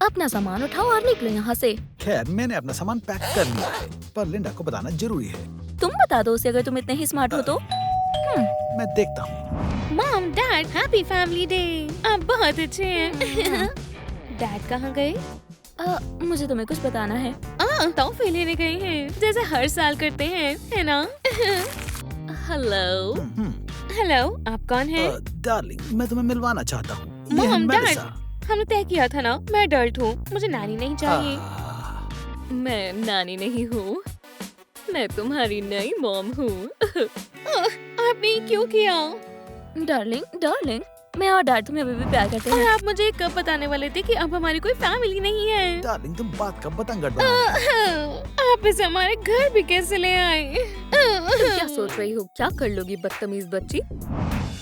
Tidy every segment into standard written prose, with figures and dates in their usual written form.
अपना सामान उठाओ और निकलो यहाँ से। खैर मैंने अपना सामान पैक कर लिया है, पर लिंडा को बताना जरूरी है। तुम बता दो उसे अगर तुम इतने ही स्मार्ट हो तो। मैं देखता हूँ। Mom dad happy family day. आप बहुत अच्छे हैं। डैड कहाँ गए? मुझे तुम्हें कुछ बताना है। तोहफे लेने गए हैं, जैसे हर साल करते हैं, है ना? हेलो। हेलो, आप कौन हैं? डार्लिंग, मैं तुम्हें मिलवाना चाहता हूँ। ये है मॉम डैड, मेलिसा। हमने तय किया था ना, मैं एडल्ट हूँ, मुझे नानी नहीं चाहिए। मैं नानी नहीं हूँ, मैं तुम्हारी नई मॉम हूँ। आपने क्यों किया? डार्लिंग डार्लिंग, मैं और डैड तुम्हें अभी भी प्यार करते और हैं। आप मुझे कब बताने वाले थे कि अब हमारी कोई फैमिली नहीं है? डार्लिंग, तुम बात का बतंगड़ बना रही हो। आप इसे हमारे घर भी कैसे ले आए? तुम क्या सोच रही हो? क्या कर लोगी बदतमीज बच्ची?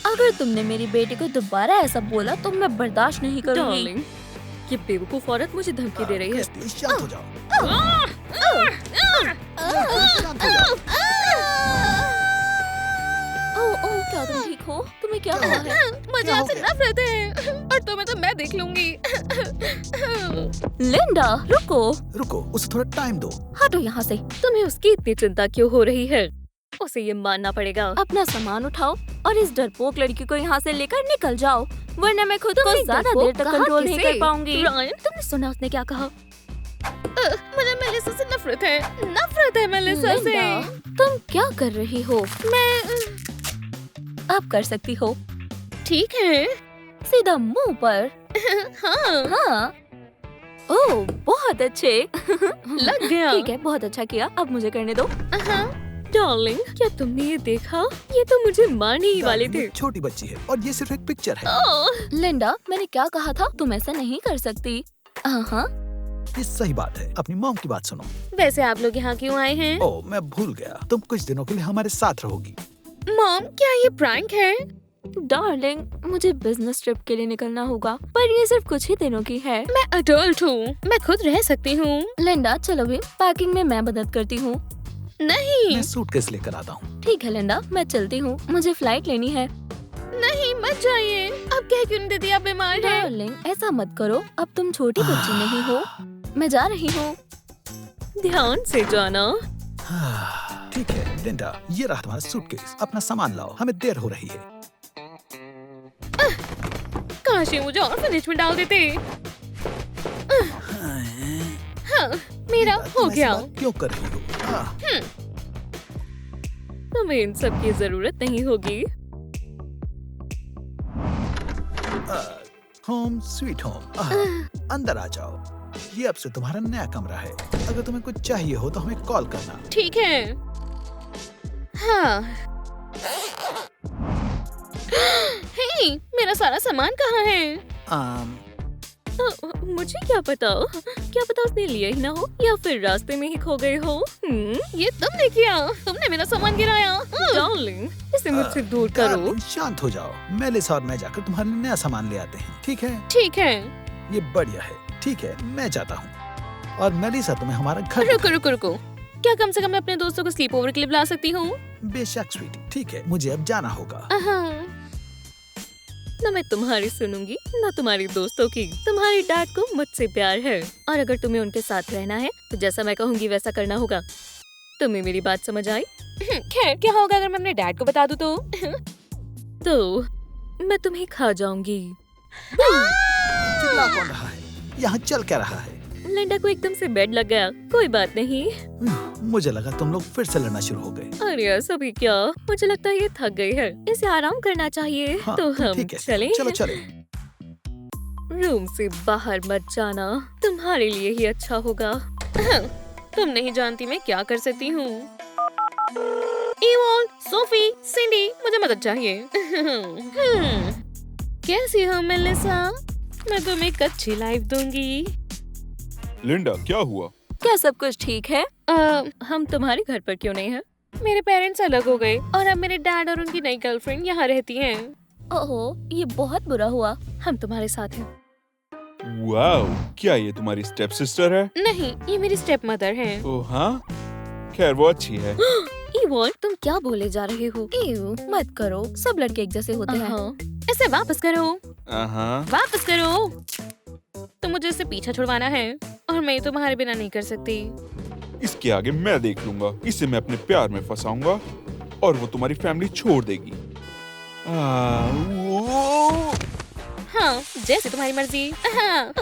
अगर तुमने मेरी बेटी को दोबारा ऐसा बोला तो मैं बर्दाश्त नहीं करूंगी। डार्लिंग, ये बेवकूफ औरत मुझे धमकी दे रही है। क्रिस्टी, शांत हो जाओ। शांत हो जाओ। ओह, क्या तुम ठीक हो? तुम्हें क्या हुआ है? मुझे क्या हो आपसे गया? नफरत है और तुम्हें तो मैं देख लूंगी। लिंडा रुको, रुको, उसे थोड़ा टाइम दो। हटो यहाँ से। तुम्हें उसकी इतनी चिंता क्यों हो रही है? उसे ये मानना पड़ेगा। अपना सामान उठाओ और इस डरपोक लड़की को यहाँ से लेकर निकल जाओ, वरना मैं खुद को तुमने ज्यादा डरपोक देर तक कहा कंट्रोल नहीं किसे? कर पाऊंगी। रायन, तुमने सुना उसने क्या कहा? मुझे मेलिसा से नफरत है मेलिसा से। लिंडा, तुम क्या कर रही हो? मैं अब कर सकती हो, ठीक है। सीधा मुंह पर। हाँ, हाँ। ओह, बहुत अच्छे। लग गया। ठीक है, बहुत अच्छा किया। अब मुझे करने दो। हाँ। डार्लिंग, क्या तुमने ये देखा? ये तो मुझे मारने ही वाले डार्लिंग, थे। ये छोटी बच्ची है और ये सिर्फ एक पिक्चर है। लिंडा, मैंने क्या कहा था? तुम ऐसा नहीं कर सकती। हाँ, ये सही बात है। अपनी मॉम की बात सुनो। वैसे आप लोग यहाँ क्यों आए हैं? ओह, मैं भूल गया, तुम कुछ दिनों के लिए हमारे साथ रहोगी। मॉम, क्या ये प्रैंक है? डार्लिंग, मुझे बिजनेस ट्रिप के लिए निकलना होगा, पर ये सिर्फ कुछ ही दिनों की है। मैं अडल्ट हूँ, मैं खुद रह सकती हूँ। लिंडा, चलो भी, पैकिंग में मैं मदद करती हूँ। नहीं मैं सूटकेस लेकर आता हूँ। ठीक है लिंडा, मैं चलती हूँ, मुझे फ्लाइट लेनी है। नहीं, मत जाइए। अब कह क्यों नहीं देती? आप बीमार हैं। डार्लिंग, ऐसा मत करो, अब तुम छोटी बच्ची नहीं हो। मैं जा रही हूँ। ध्यान से जाना। ठीक है लिंडा, ये रहा तुम्हारा सूटकेस। अपना सामान लाओ, हमें देर हो रही है। काश ये मुझे ऑर्फनेज में डाल देते। हाँ, मेरा तुम हो ऐसी गया। बात क्यों कर रही हो? तुम्हें इन सब की जरूरत नहीं होगी। Home sweet home. अंदर आ जाओ। ये अब से तुम्हारा नया कमरा है। अगर तुम्हें कुछ चाहिए हो तो हमें कॉल करना। ठीक है। हाँ। हे, मेरा सारा सामान कहाँ है? मुझे क्या पता? क्या पता उसने लिया ही ना हो या फिर रास्ते में ही खो गए हो। ये तुमने किया। तुमने मेरा सामान गिराया। डार्लिंग, इसे मुझसे दूर करो। डार्लिंग, शांत हो जाओ। मेलिसा और मैं जाकर तुम्हारे लिए नया सामान ले आते हैं। ठीक है? ठीक है। ये बढ़िया है। ठीक है, मैं जाता हूँ। और मेलिसा तुम्हें हमारा घर रुको रुको रुको। क्या कम से कम मैं अपने दोस्तों को स्लीप ओवर के लिए बुला सकती हूँ? बेशक स्वीटी। ठीक है, मुझे अब जाना होगा। न मैं तुम्हारी सुनूंगी न तुम्हारी दोस्तों की। तुम्हारी डैड को मुझसे प्यार है और अगर तुम्हें उनके साथ रहना है तो जैसा मैं कहूँगी वैसा करना होगा। तुम्हें मेरी बात समझ आई? खैर, क्या होगा अगर मैं अपने डैड को बता दूँ तो? तो मैं तुम्हें खा जाऊंगी। चिल्ला कौन रहा है? यहाँ चल क्या रहा है? लिंडा को एकदम से बेड लग गया। कोई बात नहीं। मुझे लगा तुम लोग फिर से लड़ना शुरू हो गए। अरे अभी क्या, मुझे लगता है ये थक गई है, इसे आराम करना चाहिए। हाँ, तो हम ठीक है। चलें? चलो चले। रूम से बाहर मत जाना, तुम्हारे लिए ही अच्छा होगा। तुम नहीं जानती मैं क्या कर सकती हूँ। इवॉन, सोफी, सिंडी, मुझे मदद चाहिए। कैसी हो मेलिसा? मैं तुम्हें एक अच्छी लाइफ दूंगी। लिंडा, क्या हुआ? क्या सब कुछ ठीक है? हम तुम्हारे घर पर क्यों नहीं हैं? मेरे पेरेंट्स अलग हो गए और अब मेरे डैड और उनकी नई गर्लफ्रेंड यहाँ रहती हैं। ओहो, ये बहुत बुरा हुआ। हम तुम्हारे साथ हैं। वाओ, क्या ये तुम्हारी स्टेप सिस्टर है? नहीं, ये मेरी स्टेप मदर है। ओह हाँ, खैर वो अच्छी है। इवॉन, तुम क्या बोले जा रहे हो? मत करो, सब लड़के एक जैसे होते हैं। हाँ, इसे वापस करो, हाँ। वापस करो। तो मुझे इससे पीछा छुड़वाना है और मैं तुम्हारे बिना नहीं कर सकती। इसके आगे मैं देख लूंगा। इसे मैं अपने प्यार में फंसाऊंगा और वो तुम्हारी फैमिली छोड़ देगी। वो। हाँ, जैसे तुम्हारी मर्जी। हाँ।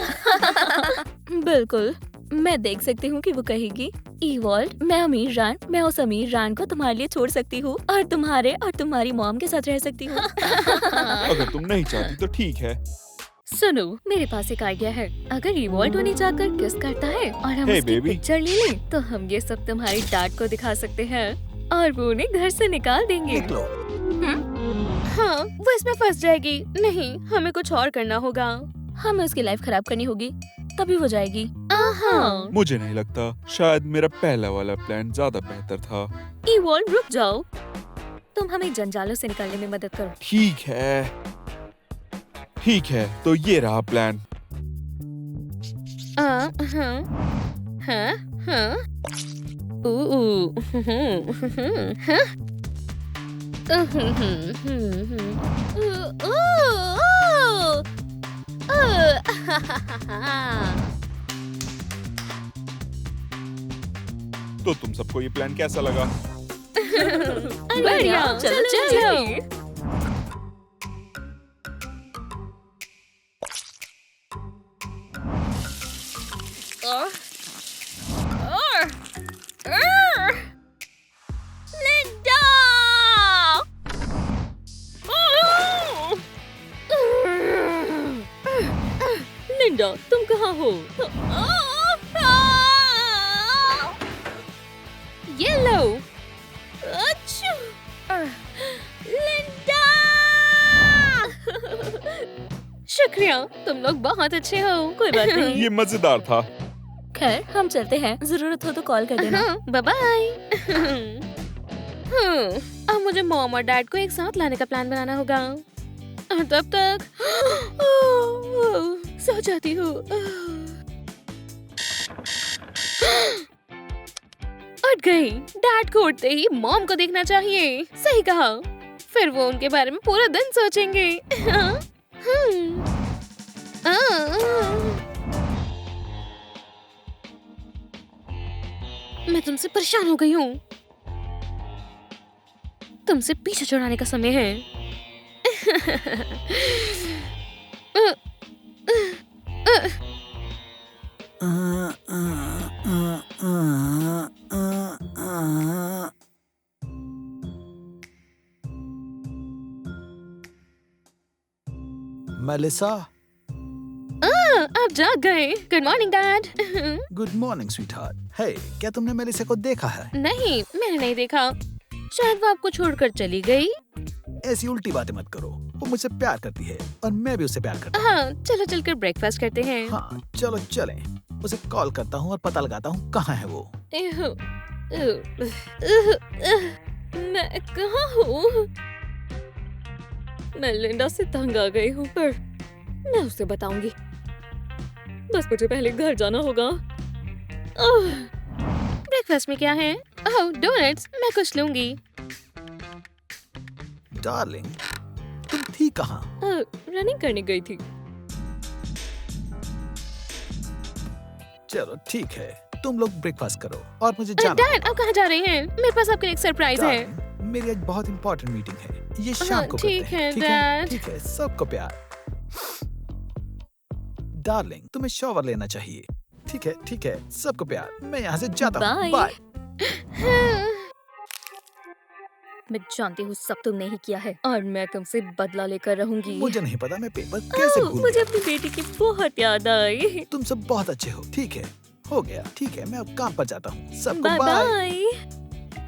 बिल्कुल, मैं देख सकती हूँ कि वो कहेगी इवॉल्व, मैं उस अमीर रान को तुम्हारे लिए छोड़ सकती हूँ और तुम्हारे और तुम्हारी मॉम के साथ रह सकती हूँ। अगर तुम नहीं चाहती तो ठीक है। सुनो, मेरे पास एक आइडिया है। अगर इवॉल्व होने जाकर किस करता है और हम Hey, उसकी baby. पिक्चर ले लें, तो हम ये सब तुम्हारी डैड को दिखा सकते हैं और वो उन्हें घर से निकाल देंगे। निकलो। हाँ, वो इसमें फंस जाएगी। नहीं, हमें कुछ और करना होगा। हमें उसकी लाइफ खराब करनी होगी, तभी वो जाएगी। हाँ। मुझे नहीं लगता, शायद मेरा पहला वाला प्लान ज्यादा बेहतर था। इवॉल्व, रुक जाओ। तुम हमें जंजालों से निकालने में मदद करो। ठीक है, तो ये रहा प्लान। हाँ, हाँ, हाँ। तो तुम सबको ये प्लान कैसा लगा? बढ़िया, चलो चलो। लिंडा! लिंडा, तुम कहाँ हो? ये लो। लिंडा! शुक्रिया, तुम लोग बहुत अच्छे हो। कोई बात नहीं। ये मजेदार था। खैर, हम चलते हैं। जरूरत हो तो कॉल कर देना। हाँ, बाय बाय। अब मुझे मॉम और डैड को एक साथ लाने का प्लान बनाना होगा और तब तक सो जाती हूँ। उठ गई। डैड को उठते ही मॉम को देखना चाहिए। सही कहा। फिर वो उनके बारे में पूरा दिन सोचेंगे। मैं तुमसे परेशान हो गई हूँ। तुमसे पीछे छुड़ाने का समय है। मेलिसा, आप जाग गए। Good morning dad. Good morning sweetheart. Hey, क्या तुमने मेलिसा को देखा है? नहीं, मैंने नहीं देखा। शायद वो आपको छोड़कर चली गई। ऐसी उल्टी बातें मत करो। वो मुझसे प्यार करती है और मैं भी उससे प्यार करता हूँ। हाँ, चलो चलकर ब्रेकफास्ट करते हैं। हाँ, चलो चलें। उसे कॉल करता हूँ और पता लगाता हूँ कहाँ है वो। मैं कहाँ हूँ? मैं लिंडा से तंग आ गई हूँ, पर मैं उसे बताऊंगी। बस मुझे पहले घर जाना होगा। ब्रेकफास्ट में क्या है? ओह, डोनट्स। मैं कुछ लूंगी। डार्लिंग, तुम थी कहाँ? रनिंग करने गई थी। चलो ठीक है, तुम लोग ब्रेकफास्ट करो और मुझे जाना डैड, आप कहाँ जा रहे हैं? मेरे पास आपके लिए एक सरप्राइज है। Darling, मेरी आज बहुत इंपॉर्टेंट मीटिंग है। ये शाम को ठीक करते है, हैं। Dad। ठीक है, सबको प्यार। डार्लिंग, तुम्हें शॉवर लेना चाहिए। ठीक है, सबको प्यार। मैं यहाँ से जाता हूँ। Bye। बाय। मैं जानती हूँ सब तुमने ही किया है और मैं तुमसे बदला लेकर रहूंगी। मुझे नहीं पता मैं पेपर कैसे भूल मुझे गया। अपनी बेटी की बहुत याद आई। तुम सब बहुत अच्छे हो। ठीक है, हो गया। ठीक है, मैं अब काम पर जाता हूँ। सबको बाय बाय। बाय।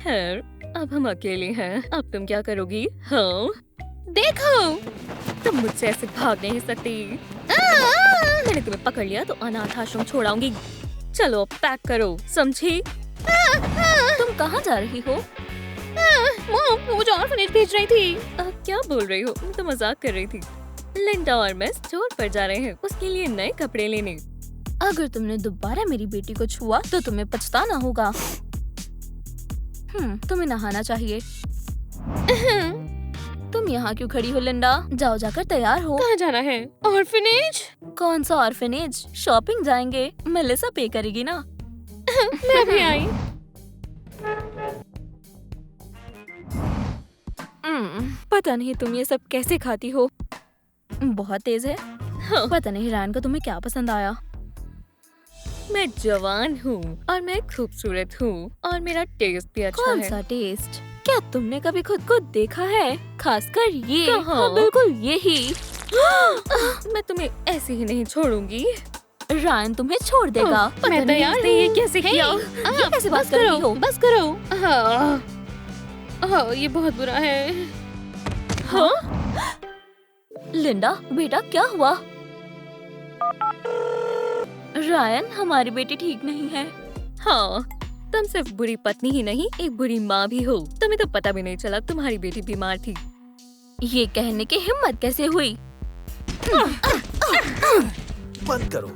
खैर, अब हम अकेले हैं। अब तुम क्या करोगी? हाँ, देखो, तुम मुझसे ऐसे भाग नहीं सकती। मैंने तुम्हें पकड़ लिया तो अनाथ आश्रम छोड़ाऊंगी। चलो अब पैक करो, समझी? तुम कहाँ जा रही हो? मॉम, वो मुझे ऑर्फनेज भेज रही थी। क्या बोल रही हो? मैं तो मजाक कर रही थी। लिंडा और मैं स्टोर पर जा रहे हैं उसके लिए नए कपड़े लेने। अगर तुमने दोबारा मेरी बेटी को छुआ तो तुम्हें पछताना होगा। तुम्हें नहाना चाहिए। तुम तुम यहाँ क्यों खड़ी हो लिंडा? जाओ जाकर तैयार हो। कहाँ जाना है? ऑर्फनेज? कौन सा ऑर्फनेज? शॉपिंग जाएंगे, मेलिसा पे करेगी ना। मैं भी आई। पता नहीं तुम ये सब कैसे खाती हो, बहुत तेज है। पता नहीं रायन को तुम्हें क्या पसंद आया। मैं जवान हूँ और मैं खूबसूरत हूँ और मेरा टेस्ट भी अच्छा कौन है। सा टेस्ट? क्या तुमने कभी खुद को देखा है? खासकर ये। कहाँ? हाँ, बिल्कुल यही। मैं तुम्हें ऐसे ही नहीं छोड़ूंगी। रायन तुम्हें छोड़ देगा। पता मैं नहीं तैयार नहीं, ये कैसे हे, किया? ये कैसे बात बस कर रही करो, हो? बस करो। हाँ, ये बहुत बुरा है। हाँ? लिंडा बेटा क्या हुआ? रायन हमारी बेटी ठीक नहीं है। हाँ, तुम सिर्फ बुरी पत्नी ही नहीं, एक बुरी माँ भी हो। तुम्हें तो पता भी नहीं चला तुम्हारी बेटी बीमार थी। ये कहने की हिम्मत कैसे हुई? बंद करो,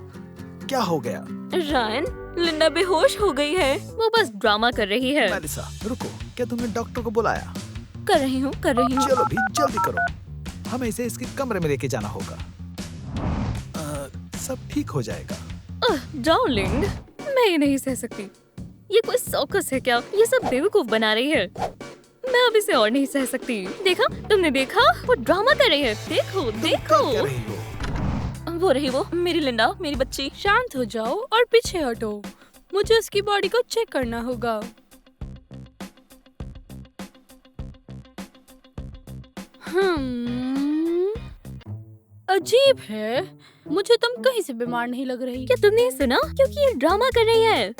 क्या हो गया? रायन लिंडा बेहोश हो गई है। वो बस ड्रामा कर रही है। मेलिसा रुको, क्या तुमने डॉक्टर को बुलाया? कर रही हूँ। चलो भी जल्दी करो, हमें इसे इसके कमरे में लेके जाना होगा। सब ठीक हो जाएगा। डार्लिंग, मैं ये नहीं सह सकती। ये कोई सर्कस है क्या? ये सब बेवकूफ बना रही है। मैं अब इसे और नहीं सह सकती। देखा, तुमने देखा? वो ड्रामा कर रही है। देखो, क्या देखो। रही हो? वो रही वो, मेरी लिंडा, मेरी बच्ची। शांत हो जाओ और पीछे हटो। मुझे उसकी बॉडी को चेक करना होगा। अजीब है, मुझे तुम कहीं से बीमार नहीं लग रही। क्या तुमने ये सुना? क्योंकि ये ड्रामा कर रही है।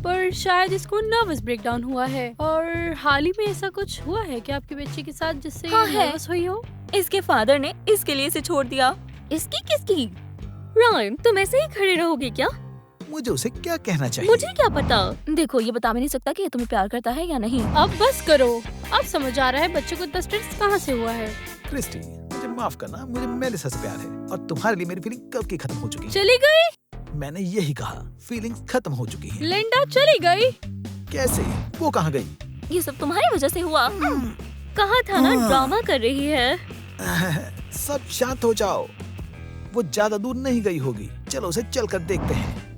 पर शायद इसको नर्वस ब्रेकडाउन हुआ है। और हाल ही में ऐसा कुछ हुआ है क्या आपके बच्चे के साथ जिससे हाँ, है। नर्वस हुई हो? इसके फादर ने इसके लिए इसे छोड़ दिया। इसकी किसकी? रायन, तुम ऐसे ही खड़े रहोगे क्या? मुझे उसे क्या कहना चाहिए? मुझे क्या पता? देखो ये बता भी नहीं सकता कि ये तुम्हें प्यार करता है या नहीं। अब बस करो, अब समझ आ रहा है बच्चे को 10 टेस्ट कहाँ से हुआ है। क्रिस्टी, मुझे माफ करना, मुझे मेलिसा से प्यार है और तुम्हारे लिए मेरी फीलिंग कब की खत्म हो चुकी है। चली गई? मैंने यही कहा, फीलिंग्स खत्म हो चुकी हैं। लिंडा चली गई? कैसे? वो कहाँ गई? ये सब तुम्हारी वजह से हुआ। कहा था ना, ड्रामा कर रही है। सब शांत हो जाओ, वो ज्यादा दूर नहीं गई होगी। चलो उसे चलकर देखते हैं।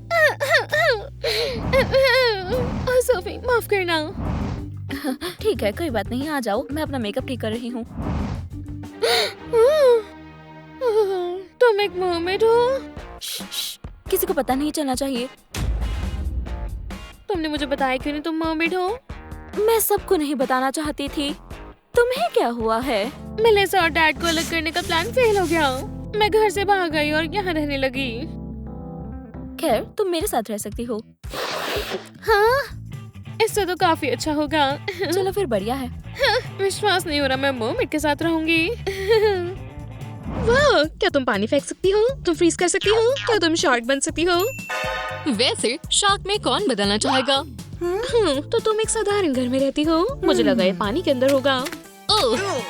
सोफी, माफ करना। ठीक है, कोई बात नहीं, आ जाओ, मैं अपना मेकअप ठीक कर रही हूँ। तुम एक मर्मेड हो। किसी को पता नहीं चलना चाहिए। तुमने मुझे बताया क्यों नहीं तुम मर्मेड हो? मैं सबको नहीं बताना चाहती थी। तुम्हें क्या हुआ है? मेलिसा और डैड को अलग करने का प्लान फेल हो गया। मैं घर से भाग गई और यहाँ रहने लगी। खैर, तुम मेरे साथ रह सकती हो। हाँ, इससे तो काफी अच्छा होगा। चलो फिर, बढ़िया है। विश्वास नहीं हो रहा मैं मर्मेड के साथ रहूंगी। वाह, क्या तुम पानी फेंक सकती हो? तुम फ्रीज कर सकती हो? क्या तुम शार्क बन सकती हो? वैसे शार्क में कौन बदलना चाहेगा? तो तुम एक साधारण घर में रहती हो। मुझे लगा ये पानी के अंदर होगा। ओह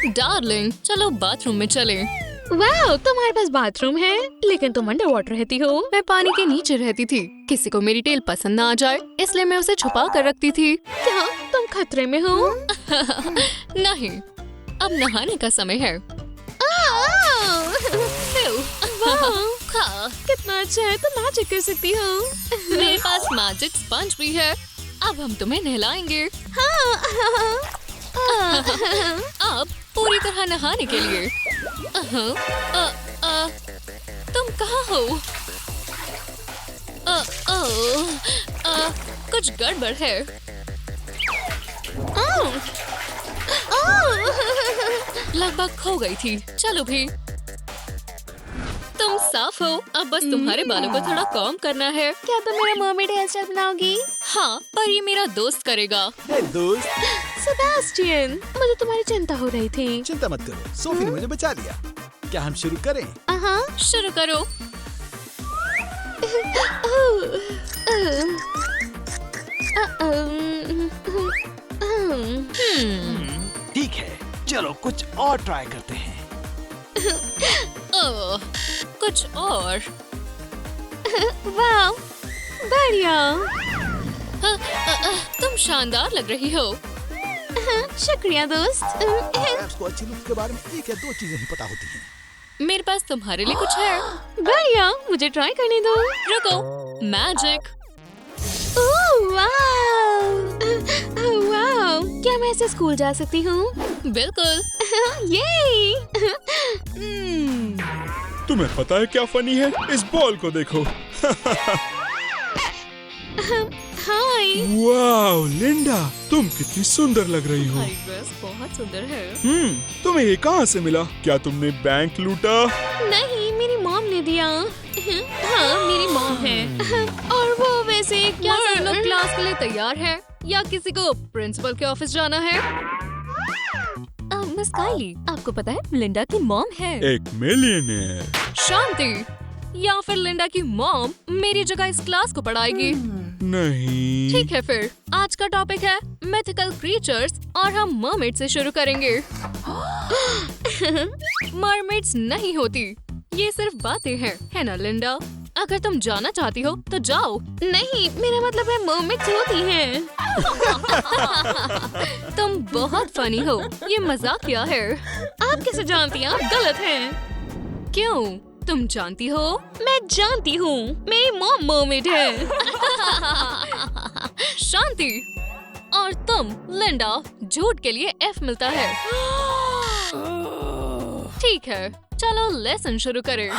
डार्लिंग, चलो बाथरूम में चले। वाह, तुम्हारे पास बाथरूम है, लेकिन तुम अंडर वाटर रहती हो। मैं पानी के नीचे रहती थी। किसी को मेरी टेल पसंद ना आ जाए, इसलिए मैं उसे छुपा कर रखती थी। क्या तुम खतरे में हो? नहीं, अब नहाने का समय है। कितना अच्छा है, तुम मैजिक कर सकती हो। मेरे पास मैजिक स्पंज भी है। अब हम तुम्हें नहलाएंगे। अब पूरी तरह नहाने के लिए। तुम कहाँ हो? कुछ गड़बड़ है। लगभग खो गई थी। चलो भी, तुम साफ हो। अब बस तुम्हारे बालों को थोड़ा कॉम्ब करना है। क्या तुम मेरा मर्मेड हेयर स्टाइल बनाओगी? हाँ, पर ये मेरा दोस्त करेगा। हे दोस्त, सेबेस्टियन, मुझे तुम्हारी चिंता हो रही थी। चिंता मत करो, सोफी ने मुझे बचा लिया। क्या हम शुरू करें? शुरू करो। ठीक है, चलो कुछ और ट्राई करते हैं। कुछ और। वाह, बढ़िया। तुम शानदार लग रही हो। शुक्रिया दोस्त। एप्स को अच्छी लुक के बारे में एक या दो चीजें ही पता होती हैं। मेरे पास तुम्हारे लिए कुछ है। बढ़िया, मुझे ट्राई करने दो। रुको, मैजिक। वाह, क्या मैं ऐसे स्कूल जा सकती हूँ? बिल्कुल। ये तुम्हें पता है क्या फनी है? इस बॉल को देखो। हाय। वाओ लिंडा, तुम कितनी सुंदर लग रही हो। तुम्हारी ड्रेस बहुत सुंदर है। तुम्हें ये कहाँ से मिला? क्या तुमने बैंक लूटा? नहीं, मेरी मॉम ने दिया। हाँ, मेरी मॉम है। और वो वैसे क्या सब लोग क्लास के लिए तैयार हैं? या किसी को प्रिंसिपल के ऑफिस जाना है? मिस काइली, आपको पता है लिंडा की मॉम है। एक मिलियनेयर। शांति, या फिर लिंडा की मॉम मेरी जगह इस क्लास को पढ़ाएगी। नहीं। ठीक है, फिर आज का टॉपिक है मिथिकल क्रीचर्स और हम मरमेड से शुरू करेंगे। मरमेड्स नहीं होती, ये सिर्फ बातें हैं, है ना लिंडा? अगर तुम जाना चाहती हो तो जाओ। नहीं, मेरा मतलब है मर्मेड्स होती हैं। तुम बहुत फनी हो, ये मजाकिया है। आप कैसे जानती हैं? आप गलत हैं। क्यों? तुम जानती हो? मैं जानती हूँ, मेरी मॉम मर्मेड है। शांति, और तुम लिंडा, झूठ के लिए F मिलता है। ठीक है, चलो लेसन शुरू करें।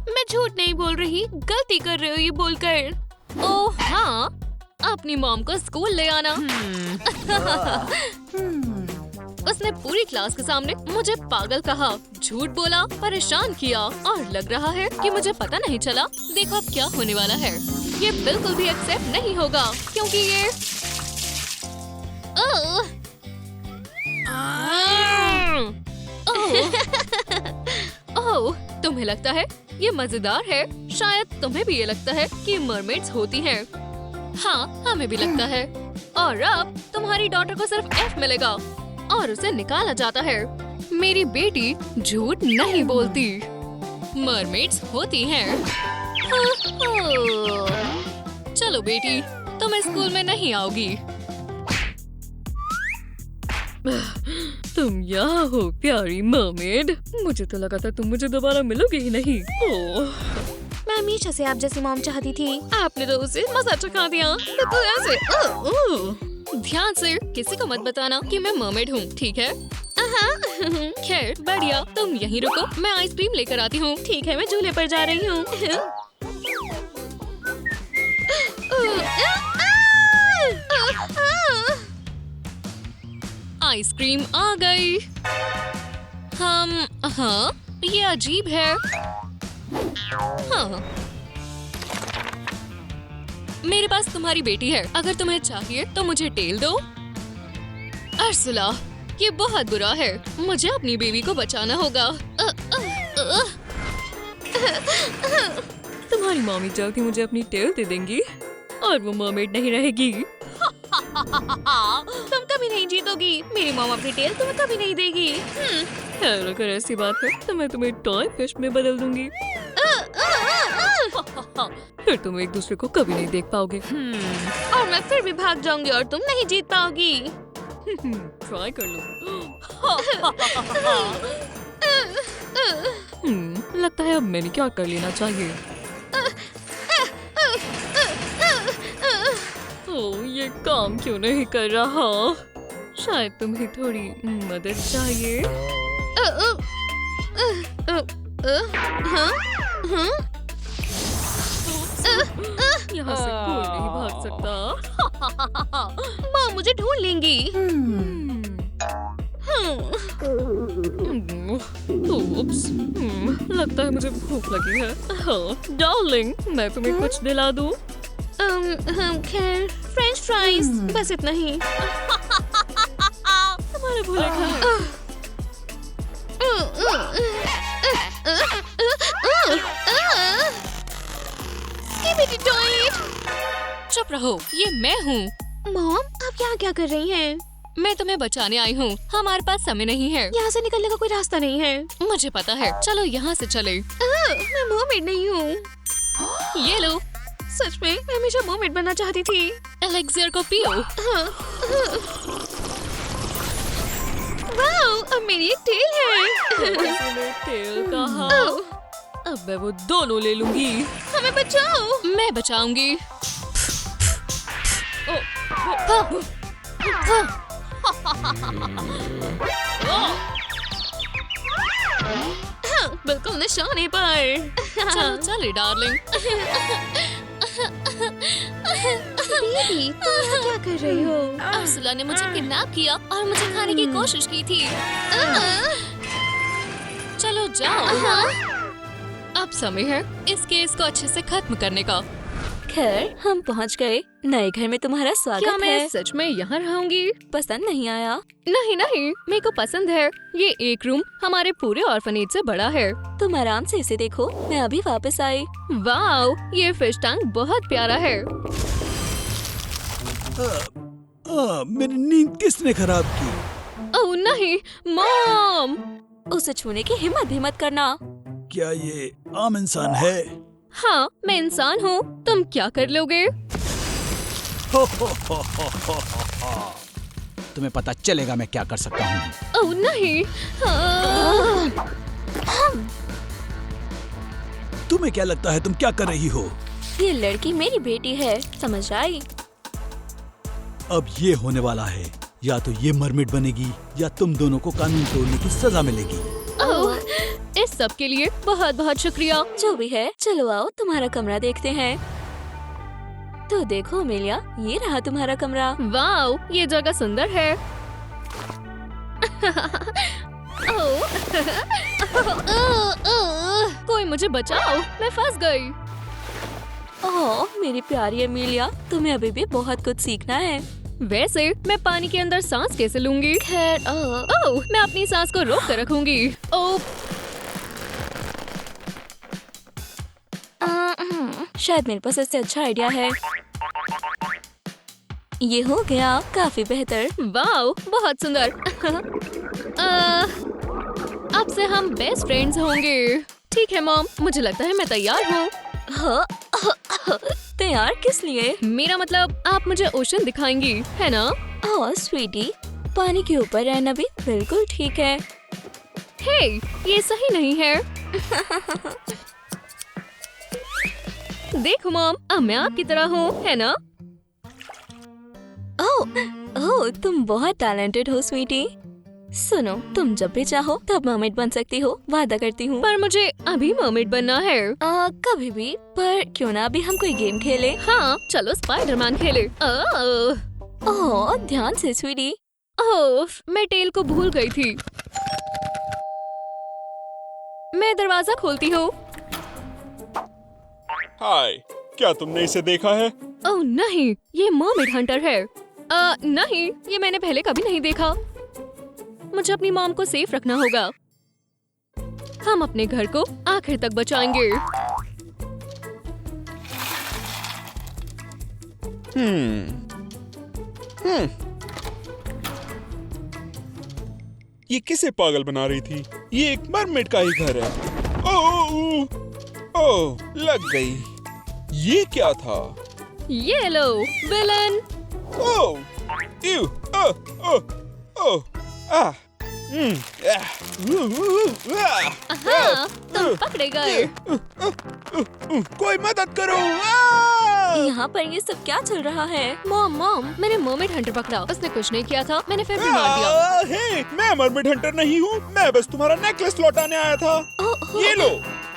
मैं झूठ नहीं बोल रही, गलती कर रही हो ये बोलकर। ओह हाँ, अपनी मॉम को स्कूल ले आना। उसने पूरी क्लास के सामने मुझे पागल कहा, झूठ बोला, परेशान किया, और लग रहा है कि मुझे पता नहीं चला। देखो अब क्या होने वाला है। ये बिल्कुल भी एक्सेप्ट नहीं होगा, क्योंकि ये ओह, तुम्हें लगता है ये मजेदार है? शायद तुम्हें भी ये लगता है कि मरमेड्स होती हैं। हाँ, हमें भी लगता है। और अब तुम्हारी डॉटर को सिर्फ F मिलेगा और उसे निकाला जाता है। मेरी बेटी झूठ नहीं बोलती, मरमेड्स होती हैं। चलो बेटी, तुम इस स्कूल में नहीं आओगी। तुम यहाँ हो प्यारी मर्मेड। मुझे तो लगा था तुम मुझे दोबारा मिलोगे ही नहीं। ओह, मैं हमेशा से आप जैसी मॉम चाहती थी। आपने तो उसे मजा चखा दिया। तो ऐसे ध्यान से किसी को मत बताना कि मैं मर्मेड हूँ, ठीक है? खैर बढ़िया, तुम यहीं रुको, मैं आइसक्रीम लेकर आती हूँ। ठीक है, मैं झूले पर जा रही हूँ। आइसक्रीम आ गई। हाँ, ये अजीब है। हाँ, मेरे पास तुम्हारी बेटी है। अगर तुम्हें चाहिए तो मुझे टेल दो। अर्सुला, ये बहुत बुरा है। मुझे अपनी बेबी को बचाना होगा। तुम्हारी मम्मी जल्दी मुझे अपनी टेल दे देंगी और वो मर्मेड नहीं रहेगी। तुम कभी नहीं जीतोगी। मेरी मॉम अपनी टेल तुम्हें कभी नहीं देगी। खैर, अगर ऐसी बात है तो मैं तुम्हें टॉय फिश में बदल दूंगी। फिर तुम एक दूसरे को कभी नहीं देख पाओगे। और मैं फिर भी भाग जाऊंगी और तुम नहीं जीत पाओगी। ट्राई कर लो। लगता है अब मैंने क्या कर लेना चाहिए। ओह, ये काम क्यों नहीं कर रहा? शायद तुम्हें थोड़ी मदद चाहिए। यहाँ से कोई नहीं भाग सकता। माँ मुझे ढूंढ लेंगी। ओप्स, लगता है मुझे भूख लगी है। हाँ, डार्लिंग, मैं तुम्हें कुछ दिला दूं? खैर, फ्रेंच फ्राइज, बस इतना ही। तुम्हारे भूले खाए। चुप रहो, ये मैं हूँ। मॉम, आप यहाँ क्या कर रही हैं? मैं तुम्हें बचाने आई हूँ। हमारे पास समय नहीं है। यहाँ से निकलने का कोई रास्ता नहीं है। मुझे पता है, चलो यहाँ से चले। मैं मर्मेड नहीं हूँ। ये लो। सच में, मैं हमेशा मर्मेड बनना चाहती थी। एलेक्सियर को पियो। वाओ, अब मेरी एक टेल है। उसने टेल कहा। अब मैं वो दोनों ले लूंगी। हमें बचाओ। मैं बचाऊंगी। बिल्कुल निशाने पर। चलो चले डार्लिंग। बेबी, तुम यहाँ क्या कर रही हो? अर्सुला ने मुझे किडनैप किया और मुझे खाने की कोशिश की थी। चलो जाओ। अब समय है इस केस को अच्छे से खत्म करने का। खैर, हम पहुँच गए। नए घर में तुम्हारा क्या स्वागत मैं है। सच में यहाँ रहूंगी? पसंद नहीं आया? नहीं नहीं, मेरे को पसंद है। ये एक रूम हमारे पूरे ऑर्फनेज से बड़ा है। तुम आराम से इसे देखो, मैं अभी वापस आई। वाओ, ये फिश टैंक बहुत प्यारा है। मेरी नींद किसने खराब की? ओह नहीं, मॉम। उसे छूने की हिम्मत भी मत करना। क्या ये आम इंसान है? हाँ, मैं इंसान हूँ। तुम क्या कर लोगे? तुम्हें पता चलेगा मैं क्या कर सकता हूँ। ओह नहीं। तुम्हें क्या लगता है तुम क्या कर रही हो? ये लड़की मेरी बेटी है, समझ आई? अब ये होने वाला है, या तो ये मरमेड बनेगी या तुम दोनों को कानून तोड़ने की सजा मिलेगी। ओह, इस सब के लिए बहुत बहुत शुक्रिया। जो भी है, चलो आओ तुम्हारा कमरा देखते हैं। तो देखो अमेलिया, ये रहा तुम्हारा कमरा। वाओ, ये जगह सुंदर है। कोई मुझे बचाओ, मैं फंस गई। ओह मेरी प्यारी अमेलिया, तुम्हें अभी भी बहुत कुछ सीखना है। वैसे मैं पानी के अंदर सांस कैसे लूंगी? खैर, ओह, मैं अपनी सांस को रोक कर रखूंगी। ओह, शायद मेरे पास इससे अच्छा आइडिया है। ये हो गया, काफी बेहतर। वाओ, बहुत सुंदर। अब से हम बेस्ट फ्रेंड्स होंगे। ठीक है मॉम, मुझे लगता है मैं तैयार हूँ। हाँ, तैयार किस लिए? मेरा मतलब आप मुझे ओशन दिखाएंगी, है ना? ओह स्वीटी, पानी के ऊपर रहना भी बिल्कुल ठीक है। हे, ये सही नहीं है। देखो मॉम, अब मैं आपकी तरह हूँ, है ना? ओह, तुम बहुत टैलेंटेड हो स्वीटी। सुनो, तुम जब भी चाहो तब मर्मेड बन सकती हो, वादा करती हूँ। पर मुझे अभी मर्मेड बनना है। कभी भी, पर क्यों ना अभी हम कोई गेम खेले? हाँ, चलो स्पाइडरमैन खेले। ओह, ध्यान से स्वीटी। ओह, मैं टेल को भूल गई थी। मैं दरवाजा खोलती हूँ। हाय, क्या तुमने इसे देखा है? ओह नहीं, ये मर्मेड हंटर है। नहीं, ये मैंने पहले कभी नहीं देखा। मुझे अपनी मॉम को सेफ रखना होगा। हम अपने घर को आखिर तक बचाएंगे। ये किसे पागल बना रही थी? ये एक मरमेड का ही घर है। ओह, लग गई। ये क्या था? ये लो, विलन। ओह, इव, आह, हाँ, तुम पकड़े गए। कोई मदद करो! यहाँ पर ये सब क्या चल रहा है? मॉम, मैंने मर्मेड हंटर पकड़ा। उसने कुछ नहीं किया था, मैंने फिर भी मार दिया। हे, मैं मरमेड हंटर नहीं हूँ। मैं बस तुम्हारा नेकलेस लौटाने आया था। ये लो।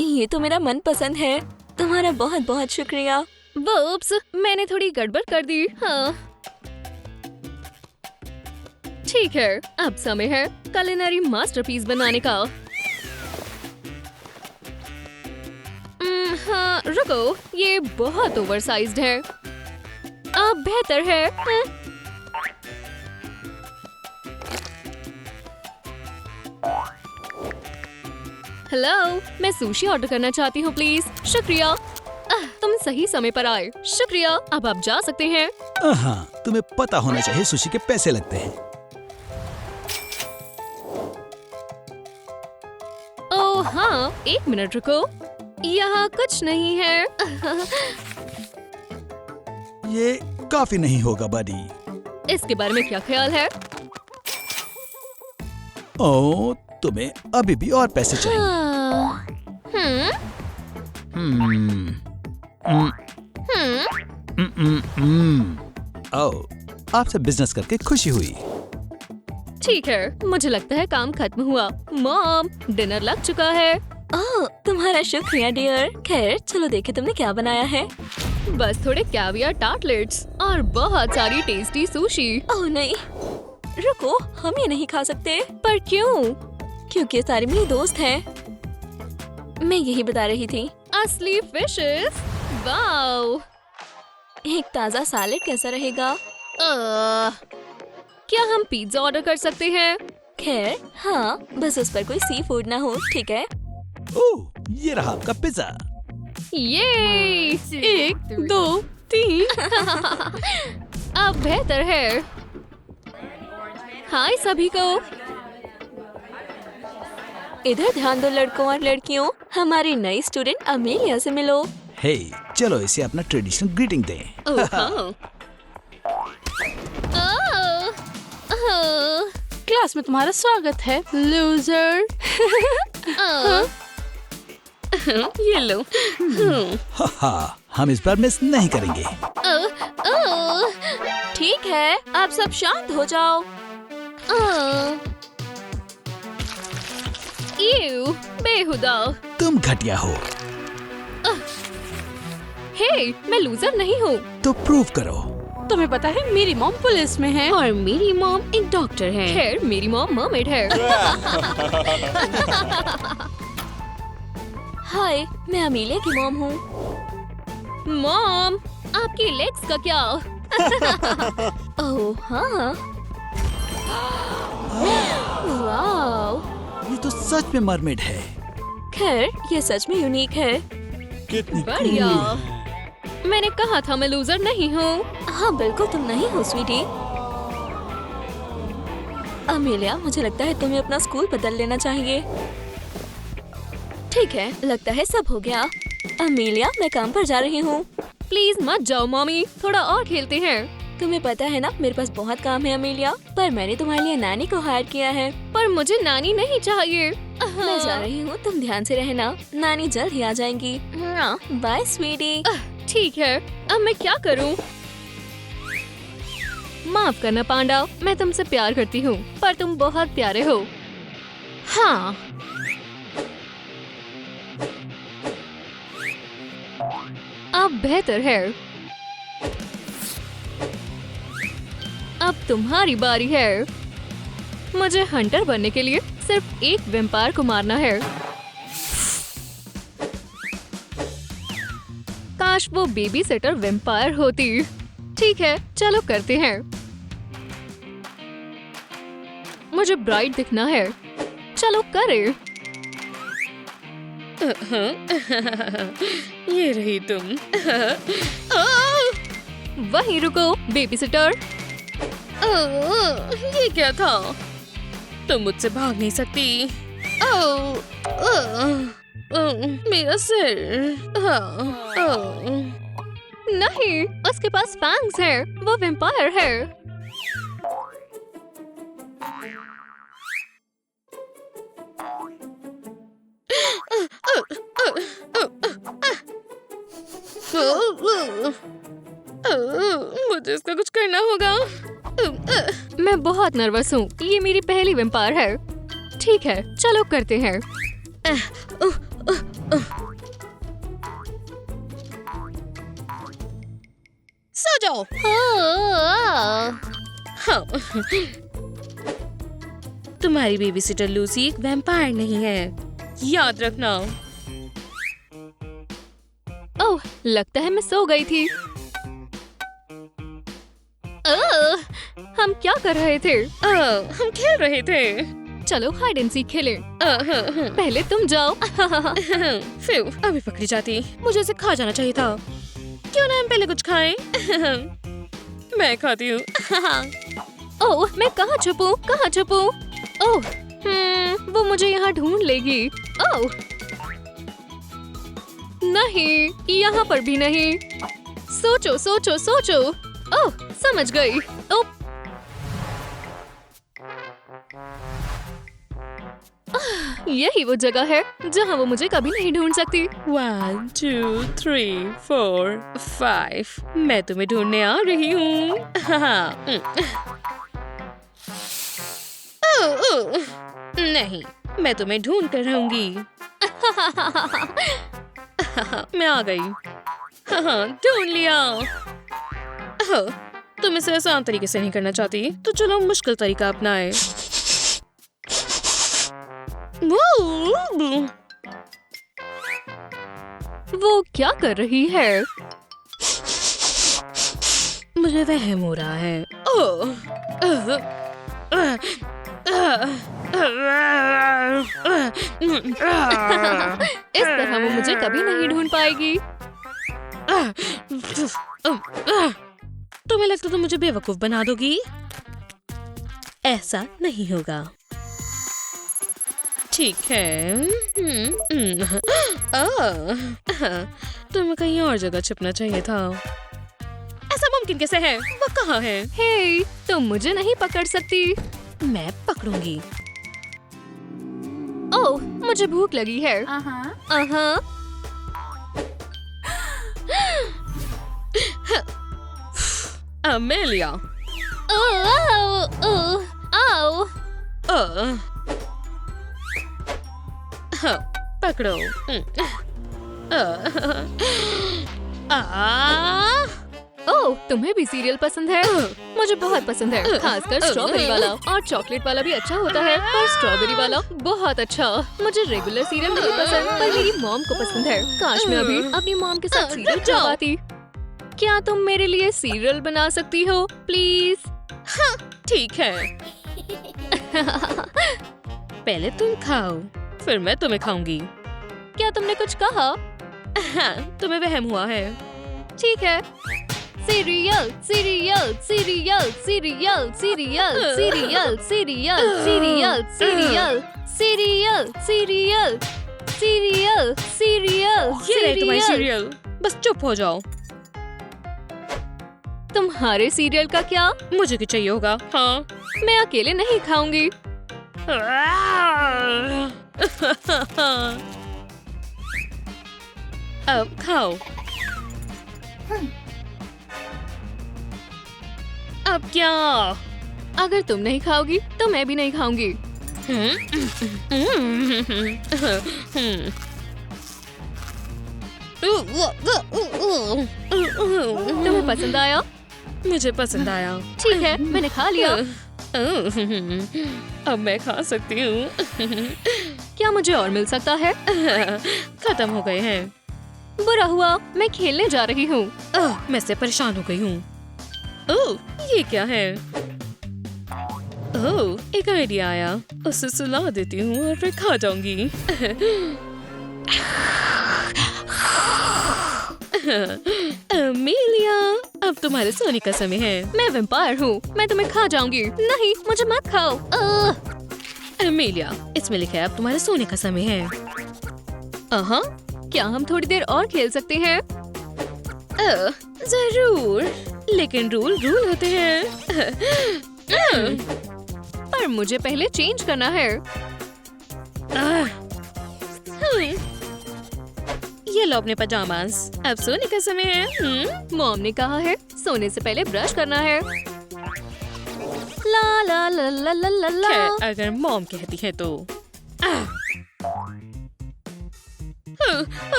ये तो मेरा मन पसंद है। तुम्हारा बहुत बहुत शुक्रिया। वोप्स, मैंने थोड़ी गड़बड़ कर दी। हाँ, ठीक है, अब समय है कुलिनरी मास्टरपीस बनाने का। हाँ, रुको, ये बहुत ओवरसाइज्ड है। अब बेहतर है। हेलो, मैं सुशी ऑर्डर करना चाहती हूँ प्लीज। शुक्रिया। तुम सही समय पर आए। शुक्रिया, अब आप जा सकते हैं। हाँ, तुम्हें पता होना चाहिए सुशी के पैसे लगते हैं। ओह हाँ, एक मिनट रुको, यहाँ कुछ नहीं है। ये काफी नहीं होगा बडी। इसके बारे में क्या ख्याल है? ओ, तुम्हें अभी भी और पैसे चाहिए। हम्म हम्म, हम्म, ओ, आपसे बिजनेस करके खुशी हुई। ठीक है, मुझे लगता है काम खत्म हुआ। मॉम, डिनर लग चुका है। ओह, तुम्हारा शुक्रिया डियर। खैर चलो देखे तुमने क्या बनाया है। बस थोड़े कैवियर टार्टलेट्स और बहुत सारी टेस्टी सुशी। ओह नहीं, रुको, हम ये नहीं खा सकते। पर क्यों? क्योंकि ये सारे मेरे दोस्त हैं। मैं यही बता रही थी। असली फिशेस। वाओ। एक ताज़ा सैलेड कैसा रहेगा? क्या हम पिज्जा ऑर्डर कर सकते हैं? खैर हाँ, बस उस पर कोई सी फूड ना हो, ठीक है? ओह, ये रहा आपका पिज्जा। ये 1, 2, 3। अब बेहतर है। हाय सभी को। इधर ध्यान दो लड़कों और लड़कियों, हमारी नई स्टूडेंट अमेलिया से मिलो। हे, चलो इसे अपना ट्रेडिशनल ग्रीटिंग दें। ओह, हाँ। क्लास में तुम्हारा स्वागत है, लूजर। ये लो। हाँ, हम इस बार मिस नहीं करेंगे। ठीक है, आप सब शांत हो जाओ। यू बेहुदा। तुम घटिया हो, हे, मैं लूजर नहीं हूँ। तो प्रूव करो। तुम्हें पता है मेरी मॉम पुलिस में है। और मेरी मॉम एक डॉक्टर है। खैर मेरी मॉम मर्मेड है। हाय, मैं अमेलिया की मॉम हूँ। मॉम, आपकी लेग्स का क्या? ओह हाँ, वाओ, ये तो सच में मरमेड है। खैर ये सच में यूनिक है। कितनी बढ़िया। cool। मैंने कहा था मैं लूजर नहीं हूँ। हाँ बिल्कुल तुम नहीं हो स्वीटी। अमेलिया, मुझे लगता है तुम्हें अपना स्कूल बदल लेना चाहिए। ठीक है, लगता है सब हो गया। अमेलिया, मैं काम पर जा रही हूँ। प्लीज मत जाओ मॉमी, थोड़ा और खेलते हैं। तुम्हें पता है ना, मेरे पास बहुत काम है अमेलिया, पर मैंने तुम्हारे लिए नानी को हायर किया है। पर मुझे नानी नहीं चाहिए। मैं जा रही हूँ, तुम ध्यान से रहना, नानी जल्द ही आ जाएंगी। बाय स्वीटी। ठीक है, अब मैं क्या करूँ? माफ करना पांडा, मैं तुमसे प्यार करती हूँ, पर तुम बहुत प्यारे हो। हाँ। अब बेहतर है। अब तुम्हारी बारी है। मुझे हंटर बनने के लिए सिर्फ एक वेम्पायर को मारना है। काश वो बेबी सेटर वेम्पायर होती। ठीक है, चलो करते हैं। मुझे ब्राइट दिखना है, चलो करें। ये रही तुम। वहीं रुको बेबी सिटर। ये क्या था? तुम मुझसे भाग नहीं सकती। मेरा सिर। नहीं, उसके पास फैंग्स है, वो वेम्पायर है। मुझे इसका कुछ करना होगा। मैं बहुत नर्वस हूँ, ये मेरी पहली वेम्पायर है। ठीक है, चलो करते हैं। सो जाओ। हाँ। तुम्हारी बेबी सिटर लूसी एक वैम्पायर नहीं है, याद रखना। ओह, लगता है मैं सो गई थी। हम क्या कर रहे थे? हम खेल रहे थे। चलो हाइड एंड सीक खेलें। पहले तुम जाओ। फिर अभी पकड़ी जाती। मुझे इसे खा जाना चाहिए था। क्यों ना हम पहले कुछ खाएं? मैं खाती हूँ। ओह, मैं कहाँ छुपूं? कहाँ छुपूं? ओह, वो मुझे यहाँ ढूंढ लेगी। ओह, नहीं, यहाँ पर भी नहीं। सोचो, सोचो, सोचो। ओह, समझ गई। ओह, यही वो जगह है जहाँ वो मुझे कभी नहीं ढूंढ सकती। 1 2 3 4 5 मैं तुम्हें ढूंढने आ रही हूँ। नहीं, मैं तुम्हें ढूंढ कर रहूंगी। मैं आ गई। ढूंढ लिया। तुम इसे आसान तरीके से नहीं करना चाहती, तो चलो मुश्किल तरीका अपनाए। वो क्या कर रही है? मुझे वहम हो रहा है। इस तरह वो मुझे कभी नहीं ढूंढ पाएगी। तुम्हें लगता तो मुझे बेवकूफ बना दोगी? ऐसा नहीं होगा। ठीक है। तुम्हें कहीं और जगह छिपना चाहिए था। ऐसा मुमकिन कैसे है? वो कहाँ है? हे, तुम मुझे नहीं पकड़ सकती। मैं पकड़ूंगी। ओह, मुझे भूख लगी है। अमेलिया। पकड़ो। ओह, तुम्हें भी सीरियल पसंद है? मुझे बहुत पसंद है, खासकर स्ट्रॉबेरी वाला। और चॉकलेट वाला भी अच्छा होता है, पर स्ट्रॉबेरी वाला बहुत अच्छा। मुझे रेगुलर सीरियल नहीं पसंद, पर मेरी मॉम को पसंद है। काश मैं अभी अपनी मॉम के साथ सीरियल खा पाती। क्या तुम मेरे लिए सीरियल बना सकती हो, प्लीज? ठीक है। पहले तुम खाओ, फिर मैं तुम्हें खाऊंगी। क्या तुमने कुछ कहा? तुम्हें वहम हुआ है। ठीक है। Serial, serial, serial, serial, serial, serial, serial, serial, serial, serial, serial, serial, serial. ये रहे तुम्हारी सीरियल। बस चुप हो जाओ। तुम्हारे सीरियल का क्या? मुझे क्या चाहिए होगा? हाँ, मैं अकेले नहीं खाऊंगी। अब खाओ। अब क्या? अगर तुम नहीं खाओगी तो मैं भी नहीं खाऊंगी। तुम्हें पसंद आया? मुझे पसंद आया। ठीक है, मैंने खा लिया। अब मैं खा सकती हूँ। क्या मुझे और मिल सकता है? खत्म हो गए हैं। बुरा हुआ, मैं खेलने जा रही हूँ। मैं इससे परेशान हो गई हूँ। ओह, ये क्या है? ओह, एक आइडिया आया। उसे सुला देती हूँ और फिर खा जाऊंगी। अमेलिया, अब तुम्हारे सोने का समय है। मैं वैम्पायर हूँ, मैं तुम्हें खा जाऊंगी। नहीं, मुझे मत खाओ। अमेलिया, इसमें लिखा है अब तुम्हारे सोने का समय है। क्या हम थोड़ी देर और खेल सकते हैं? जरूर, लेकिन रूल होते हैं। पर मुझे पहले चेंज करना है। ये लो अपने पजामास। अब सोने का समय है। मॉम ने कहा है सोने से पहले ब्रश करना है। ला ला ला ला ला ला ला। खैर, अगर मॉम कहती है तो।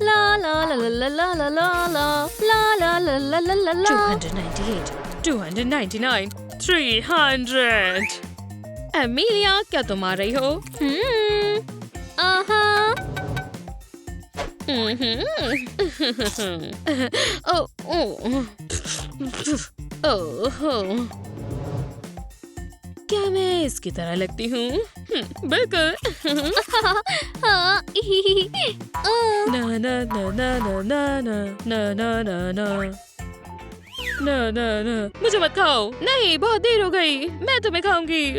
ला ला ला ला ला ला ला ला ला ला ला ला ला ला ला। 298, 299, 300। अमेलिया, क्या तुम आ रही हो? क्या मैं इसकी तरह लगती हूँ? बिल्कुल। ना ना ना ना ना ना ना ना ना ना ना, मुझे मत खाओ। नहीं, बहुत देर हो गई। मैं तुम्हें खाऊंगी।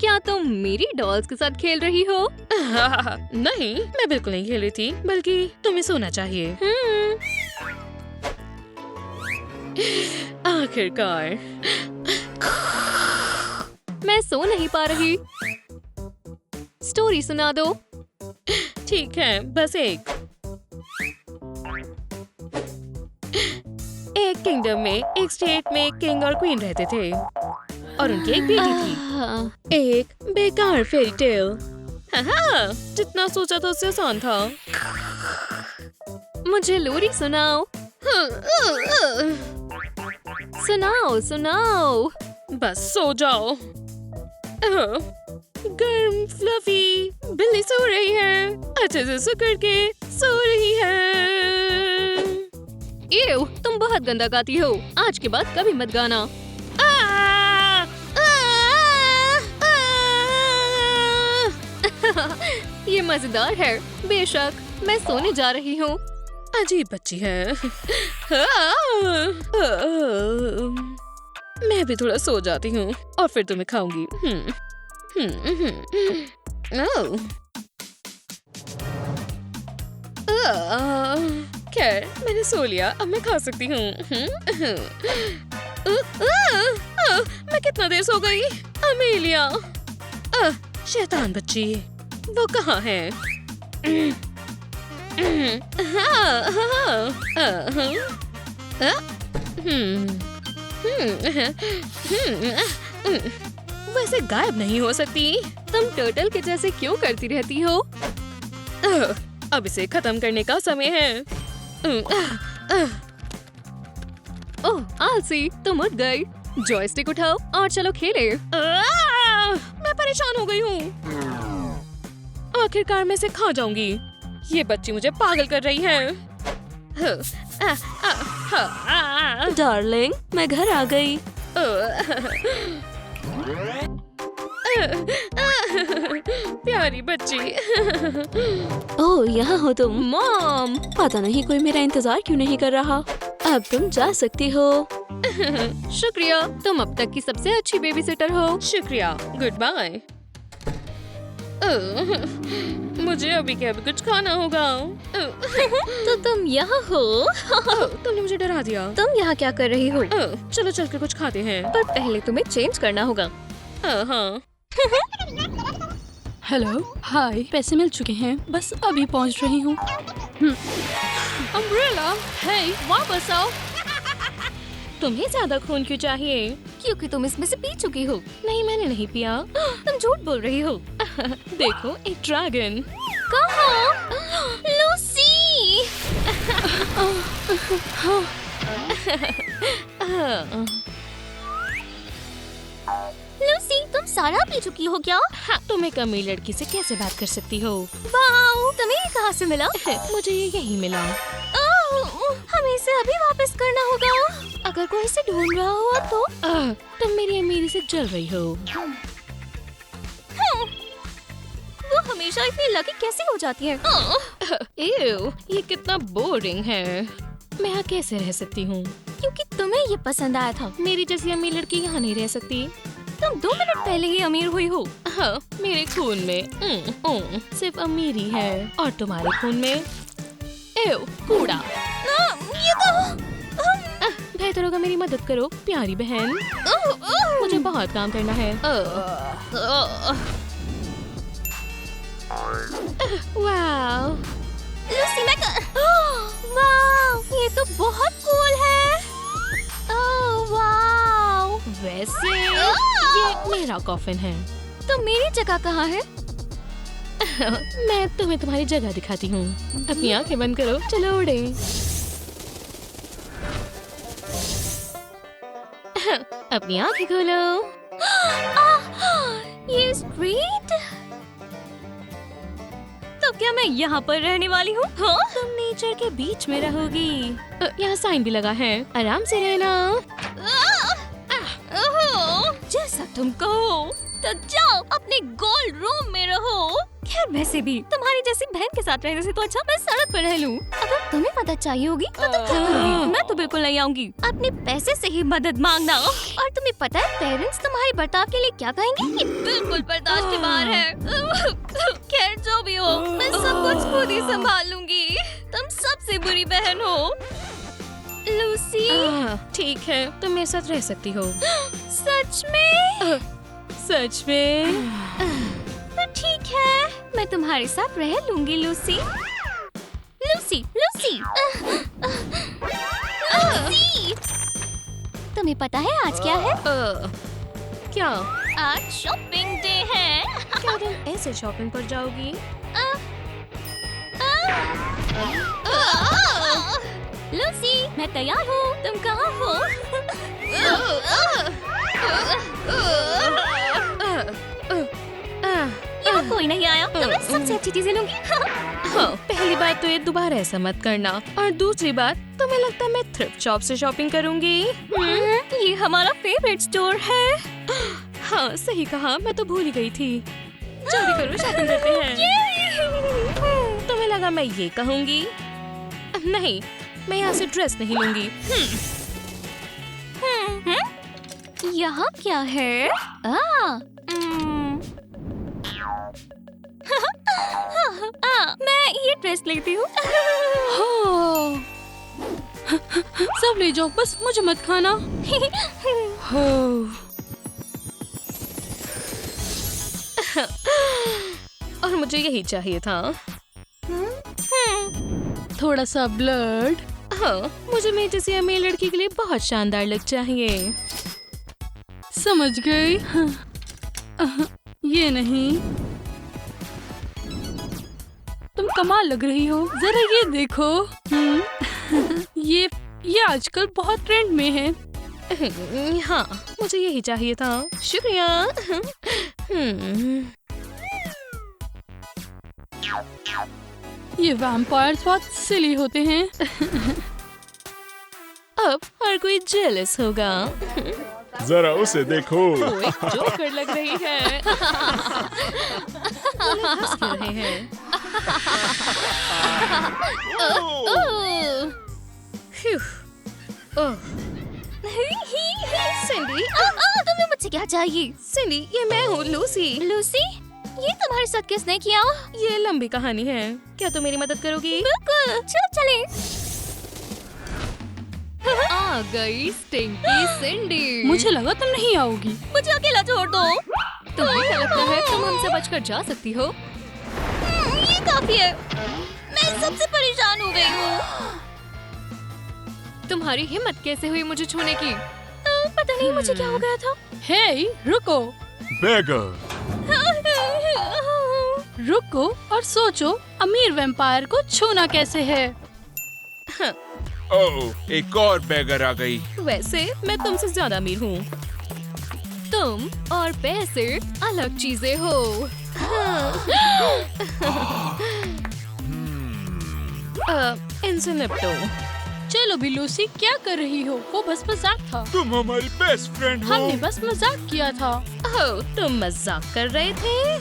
क्या तुम मेरी डॉल्स के साथ खेल रही हो? नहीं, मैं बिल्कुल नहीं खेल रही थी, बल्कि तुम्हें सोना चाहिए। आखिरकार। मैं सो नहीं पा रही। स्टोरी सुना दो। ठीक है, बस एक किंगडम में, एक स्टेट में किंग और क्वीन रहते थे और उनकी एक बेटी थी। एक बेकार फेरी टेल। हाँ, जितना सोचा था उससे आसान था। मुझे लोरी सुनाओ। सुनाओ सुनाओ। बस सो जाओ। गर्म फ्लफी बिल्ली सो रही है, अच्छे से सिकुड़ के सो रही है। एव, तुम बहुत गंदा गाती हो। आज के बाद कभी मत गाना। ये मजेदार है। बेशक, मैं सोने जा रही हूँ। अजीब बच्ची है। मैं भी थोड़ा सो जाती हूँ और फिर तुम्हें खाऊंगी। खैर, मैंने सो लिया, अब मैं खा सकती हूँ। मैं कितना देर सो गई? अमेलिया, शैतान बच्ची, वो कहाँ है? वैसे गायब नहीं हो सकती। तुम टर्टल के जैसे क्यों करती रहती हो? अब इसे खत्म करने का समय है। ओह आलसी, तुम उठ गई। जॉयस्टिक उठाओ और चलो खेले। मैं परेशान हो गई हूँ। आखिरकार मैं इसे खा जाऊंगी। ये बच्ची मुझे पागल कर रही है। डार्लिंग, मैं घर आ गई। प्यारी बच्ची। ओह, यहाँ हो तुम। मॉम, पता नहीं कोई मेरा इंतजार क्यों नहीं कर रहा। अब तुम जा सकती हो। शुक्रिया, तुम अब तक की सबसे अच्छी बेबी सिटर हो। शुक्रिया, गुड बाय। मुझे अभी क्या भी कुछ खाना होगा। तो तुम यहाँ हो? तुमने मुझे डरा दिया। तुम यहाँ क्या कर रही हो? चलो चल के कुछ खाते हैं। पर पहले तुम्हें चेंज करना होगा। हाँ। हेलो, हाय। पैसे मिल चुके हैं, बस अभी पहुंच रही हूँ। अम्ब्रेला, हे, वापस आओ। तुम्हें ज्यादा खून क्यों चाहिए? क्योंकि तुम इसमें से पी चुकी हो। नहीं, मैंने नहीं पिया। तुम झूठ बोल रही हो। देखो, एक ड्रैगन। कहाँ? लूसी! लूसी, तुम सारा पी चुकी हो क्या? हाँ, तुम एक अमीर लड़की से कैसे बात कर सकती हो? वाओ, तुम्हें ये कहाँ से मिला? मुझे ये यही मिला। हमें इसे अभी वापस करना होगा। अगर कोई इसे ढूंढ रहा हुआ तो। तुम मेरी अमीरी से जल रही हो। वो हमेशा इतनी लकी कैसे हो जाती है? एव, ये कितना बोरिंग है। मैं यहाँ कैसे रह सकती हूँ? क्योंकि तुम्हें ये पसंद आया था। मेरी जैसी अमीर लड़की यहाँ नहीं रह सकती। तुम 2 मिनट पहले ही अमीर हुई हो। हाँ, मेरे खून में सिर्फ अमीरी है और तुम्हारे खून में एव, कूड़ा। ये तो बेहतर होगा मेरी मदद करो, प्यारी बहन। मुझे बहुत काम करना है। वाह, लूसी, वाव, ये तो बहुत कूल है। ओह वाव। वैसे ये मेरा कॉफिन है। तो मेरी जगह कहाँ है? मैं तुम्हें तुम्हारी जगह दिखाती हूँ। अपनी आंखें बंद करो, चलो उड़े। अपनी आंखें खोलो। ये स्ट्रीट? तो क्या मैं यहाँ पर रहने वाली हूँ? हाँ? तुम नेचर के बीच में रहोगी। यहाँ साइन भी लगा है, आराम से रहना। जैसा तुम कहो। तो जाओ अपने गोल्ड रूम में रहो। खैर, वैसे भी तुम्हारी जैसी बहन के साथ रहने से तो अच्छा मैं सड़क पर रह लूं। अगर तुम्हें मदद चाहिए होगी तो तुम क्या करोगी? मैं तो बिल्कुल नहीं आऊंगी। अपने पैसे से ही मदद मांगना। और तुम्हें पता है पेरेंट्स तुम्हारे बर्ताव के लिए क्या कहेंगे? ये बिल्कुल बर्दाश्त के बाहर है। खैर, जो भी हो, मैं सब कुछ खुद ही संभाल लूंगी। तुम सबसे बुरी बहन हो। लूसी। ठीक है, तुम मेरे साथ रह सकती हो। सच में? सच में? तो ठीक है, मैं तुम्हारे साथ रह लूंगी लूसी। Lucy, Lucy, Lucy. तुम्हें पता है आज क्या है? क्या? आज शॉपिंग डे है। क्या तुम ऐसे शॉपिंग पर जाओगी? लूसी, मैं तैयार हूँ। तुम कहाँ हो? यहाँ कोई नहीं आया तो मैं सबसे अच्छी चीजें लूंगी। हाँ, पहली बात तो ये दोबारा ऐसा मत करना, और दूसरी बात तुम्हें लगता है मैं थ्रिफ्ट शॉप से शॉपिंग करूंगी? ये हमारा फेवरेट स्टोर है। हाँ, सही कहा, मैं तो भूल ही गई थी। जल्दी करो, शॉपिंग करते हैं। तुम्हें लगा मैं ये कहूंगी? नहीं, मैं यहाँ से ड्रेस नहीं लूंगी। यहाँ क्या है? मैं ये ड्रेस लेती हूँ। सब ले जाओ, बस मुझे मत खाना। और मुझे यही चाहिए था। थोड़ा सा ब्लड। हाँ, मुझे मेरी जैसी अमीर लड़की के लिए बहुत शानदार लुक चाहिए। समझ गई। ये नहीं। तुम कमाल लग रही हो, जरा ये देखो। ये आजकल बहुत ट्रेंड में है। हाँ, मुझे यही चाहिए था। शुक्रिया। ये वैम्पायर्स बहुत सिली होते हैं। अब हर कोई जेलस होगा। जरा उसे देखो। वो एक जोकर लग रही है। वो लोग हंस क्यों रहे हैं? सिंडी, तुम्हें मुझसे क्या चाहिए? सिंडी, ये मैं हूँ लूसी। लूसी, ये तुम्हारे साथ किसने किया? ये लंबी कहानी है, क्या तुम मेरी मदद करोगी? बिल्कुल, चलो चले। आ गई स्टिंकी सिंडी। मुझे लगा तुम नहीं आओगी। मुझे अकेला छोड़ दो। तुम्हें क्या लगता है तुम हमसे बचकर जा सकती हो? ये काफी है। मैं सबसे परेशान हो गई हूँ। तुम्हारी हिम्मत कैसे हुई मुझे छूने की? पता नहीं मुझे क्या हो गया था। हे, रुको बेगर। रुको और सोचो, अमीर वैम्पायर को छूना कैसे है। ओह, एक और बेगर आ गई। वैसे मैं तुमसे ज्यादा अमीर हूँ। तुम और पैसे अलग चीजें हो। इनसे निपटो। चलो भी लूसी, क्या कर रही हो? वो बस मजाक था। तुम हमारी बेस्ट फ्रेंड हो। हमने बस मजाक किया था। ओह, तुम मजाक कर रहे थे?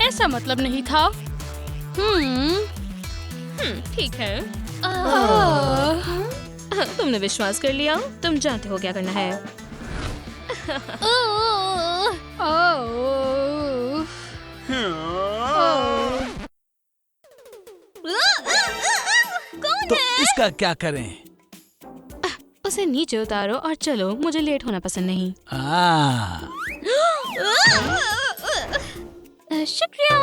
ऐसा मतलब नहीं था। ठीक है। तुमने विश्वास कर लिया। तुम जानते हो क्या करना है। तो इसका क्या करें? उसे नीचे उतारो और चलो, मुझे लेट होना पसंद नहीं। शुक्रिया।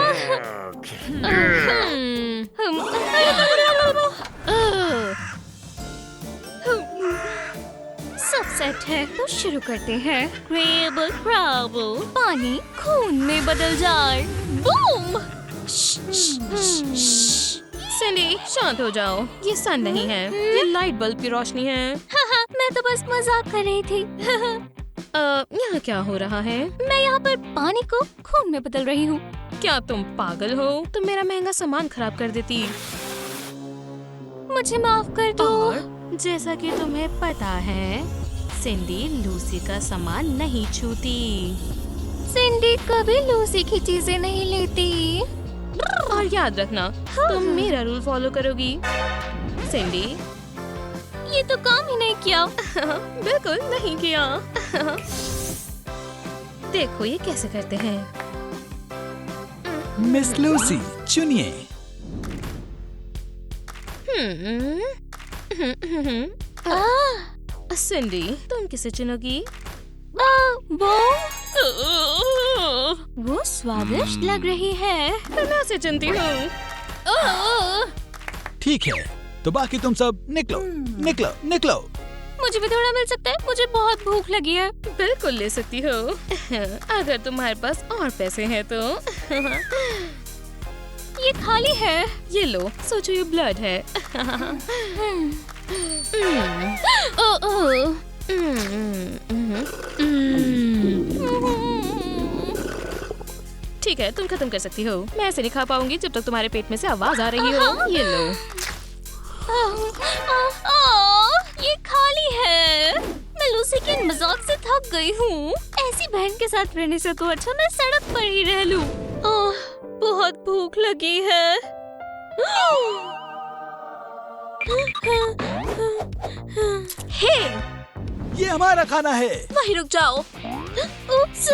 सब सेट है तो शुरू करते हैं। ग्रेबल क्राबल, पानी खून में बदल जाए। बूम। सिंडी, शांत हो जाओ। ये सन नहीं है, ये लाइट बल्ब की रोशनी है। मैं तो बस मजाक कर रही थी। यहाँ क्या हो रहा है? मैं यहाँ पर पानी को खून में बदल रही हूँ। क्या तुम पागल हो? तुम मेरा महंगा सामान खराब कर देती। मुझे माफ कर दो। और जैसा कि तुम्हें पता है, सिंडी लूसी का सामान नहीं छूती। सिंडी कभी लूसी की चीजें नहीं लेती। और याद रखना, तुम मेरा रूल फॉलो करोगी। सिंडी, ये तो काम ही नहीं किया। बिल्कुल नहीं किया। देखो ये कैसे करते हैं। मिस लूसी, चुनिए। सिंडी, तुम किसे चुनोगी? वो स्वादिष्ट लग रही है। तो मैं उसे चुनती हूँ। ठीक है, तो बाकी तुम सब निकलो निकलो निकलो। मुझे भी थोड़ा मिल सकता है? मुझे बहुत भूख लगी है। बिल्कुल ले सकती हो, अगर तुम्हारे पास और पैसे हैं तो। ये खाली है। ये लो, सोचो ये ब्लड है। ठीक है, तुम खत्म कर सकती हो। मैं ऐसे नहीं खा पाऊंगी जब तक तुम्हारे पेट में से आवाज आ रही हो। ये लो। ये खाली है। मैं लूसी के इन मजाक से थक गई हूँ। ऐसी बहन के साथ रहने से तो अच्छा मैं सड़क पर ही रह लूं। बहुत भूख लगी है। हे, ये हमारा खाना है। वहीं रुक जाओ। उप्स।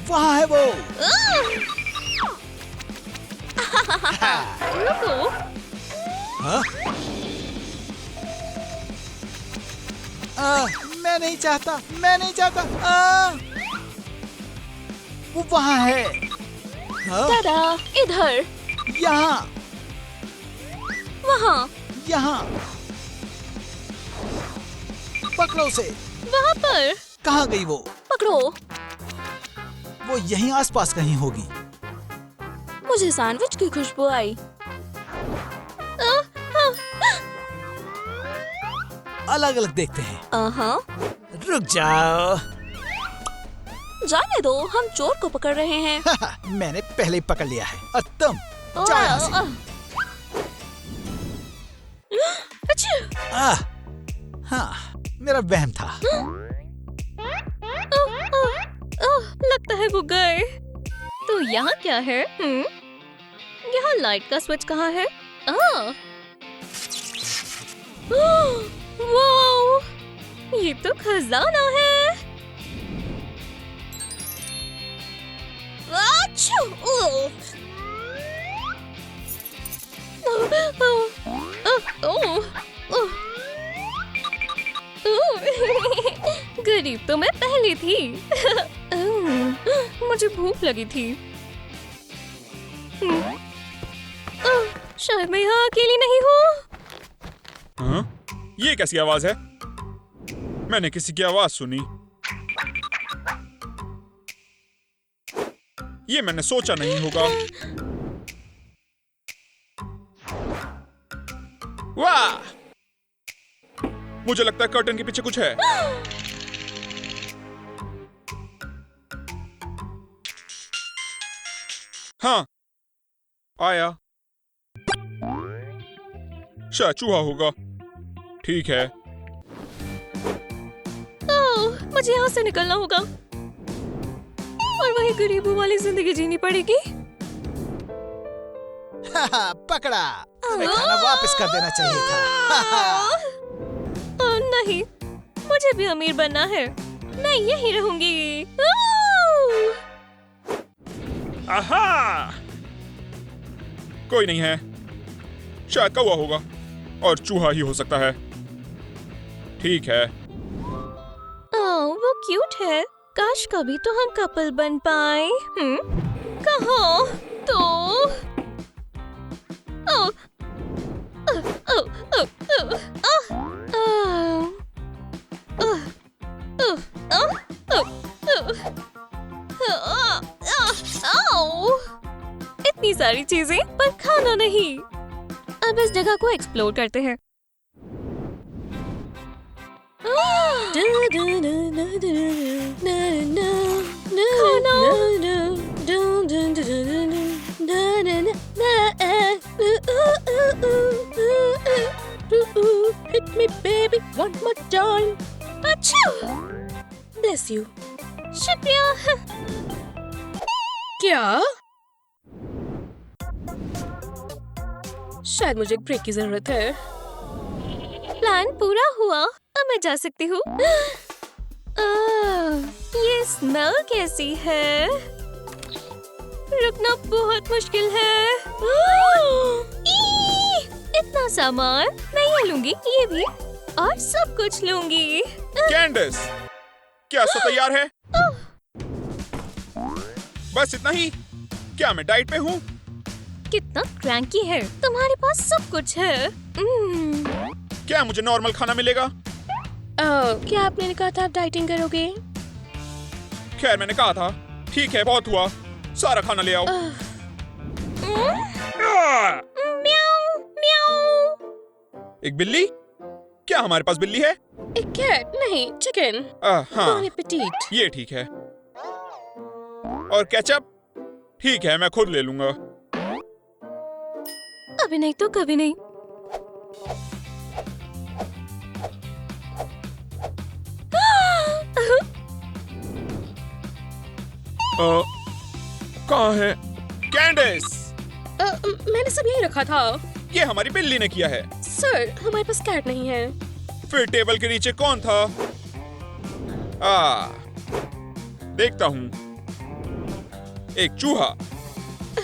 वहाँ है वो। रुको। हाँ? मैं नहीं चाहता, मैं नहीं चाहता। वो वहाँ है। हाँ? दादा, इधर। यहाँ वहाँ। यहाँ पकड़ो उसे। वहाँ पर। कहाँ गई वो? पकड़ो। वो यहीं आसपास कहीं होगी। मुझे सैंडविच की खुशबू आई। अलग अलग देखते हैं। रुक जाओ। जाने दो, हम चोर को पकड़ रहे हैं। मैंने पहले ही पकड़ लिया है और तुम जाओ यहाँ से। हाँ, मेरा वहम था। लगता है वो गए। तो यहाँ क्या है? यहाँ लाइट का स्विच कहाँ है? वाओ, ये तो खजाना है। आच्छू! गरीब तो मैं पहले थी। मुझे भूख लगी थी। शायद मैं यहाँ अकेली नहीं हूँ। हाँ? ये कैसी आवाज है? मैंने किसी की आवाज सुनी। ये मैंने सोचा नहीं होगा। वाह! मुझे लगता है कर्टन के पीछे कुछ है। हाँ, आया। शायद चूहा होगा। ठीक है। मुझे यहाँ से निकलना होगा और वही गरीबों वाली जिंदगी जीनी पड़ेगी। पकड़ा। तुम्हें खाना वापस कर देना चाहिए था। नहीं, मुझे भी अमीर बनना है। मैं यहीं रहूंगी। आहा! कोई नहीं है। शायद कौवा होगा और चूहा ही हो सकता है। ठीक है। वो क्यूट है। काश कभी तो हम कपल बन पाए। कहाँ? तो इतनी सारी चीजें पर खाना नहीं। अब इस जगह को एक्सप्लोर करते हैं। Hit me baby one more time. अच्छा, bless you. शुक्रिया। क्या? शायद मुझे एक ब्रेक की जरूरत है। प्लान पूरा हुआ, अब मैं जा सकती हूँ। ये स्मेल कैसी है? रुकना बहुत मुश्किल है। इतना सामान मैं ये लूंगी, ये भी और सब कुछ लूंगी। कैंडिस, क्या सब तैयार है? बस इतना ही? क्या मैं डाइट पे हूँ? कितना क्रैंकी है, तुम्हारे पास सब कुछ है। क्या मुझे नॉर्मल खाना मिलेगा? क्या आपने कहा था आप डाइटिंग करोगे? खैर मैंने कहा था। ठीक है, बहुत हुआ, सारा खाना ले आओ। म्याऊ म्याऊ। एक बिल्ली? क्या हमारे पास बिल्ली है? एक कैट नहीं, चिकन। हाँ, Bon appetit। ये ठीक है। और केचप? ठीक है, मैं खुद ले लूंगा। अभी नहीं तो कभी नहीं। कहाँ है कैंडिस? मैंने सब यही रखा था। ये हमारी बिल्ली ने किया है। सर, हमारे पास कैट नहीं है। फिर टेबल के नीचे कौन था? देखता हूँ। एक चूहा।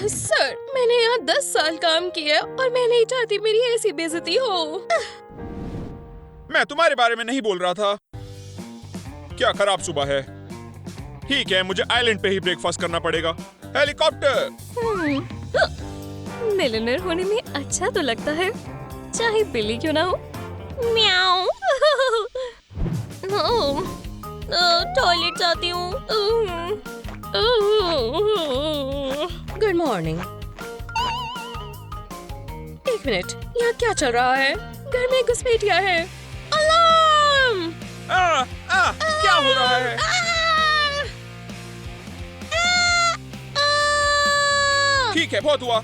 सर, मैंने यहाँ 10 साल काम किया और मैं नहीं चाहती मेरी ऐसी बेइज्जती हो। मैं तुम्हारे बारे में नहीं बोल रहा था। क्या खराब सुबह है। ठीक है, मुझे आइलैंड पे ही ब्रेकफास्ट करना पड़ेगा। हेलीकॉप्टर। मिलियनेयर होने में अच्छा तो लगता है, चाहे बिल्ली क्यों ना हो। म्याऊ। टॉयलेट जाती हूँ। Good morning. एक मिनट, यहाँ क्या चल रहा है? घर में घुसपैठिया है। अलार्म! क्या हो रहा है? ठीक है, बहुत हुआ।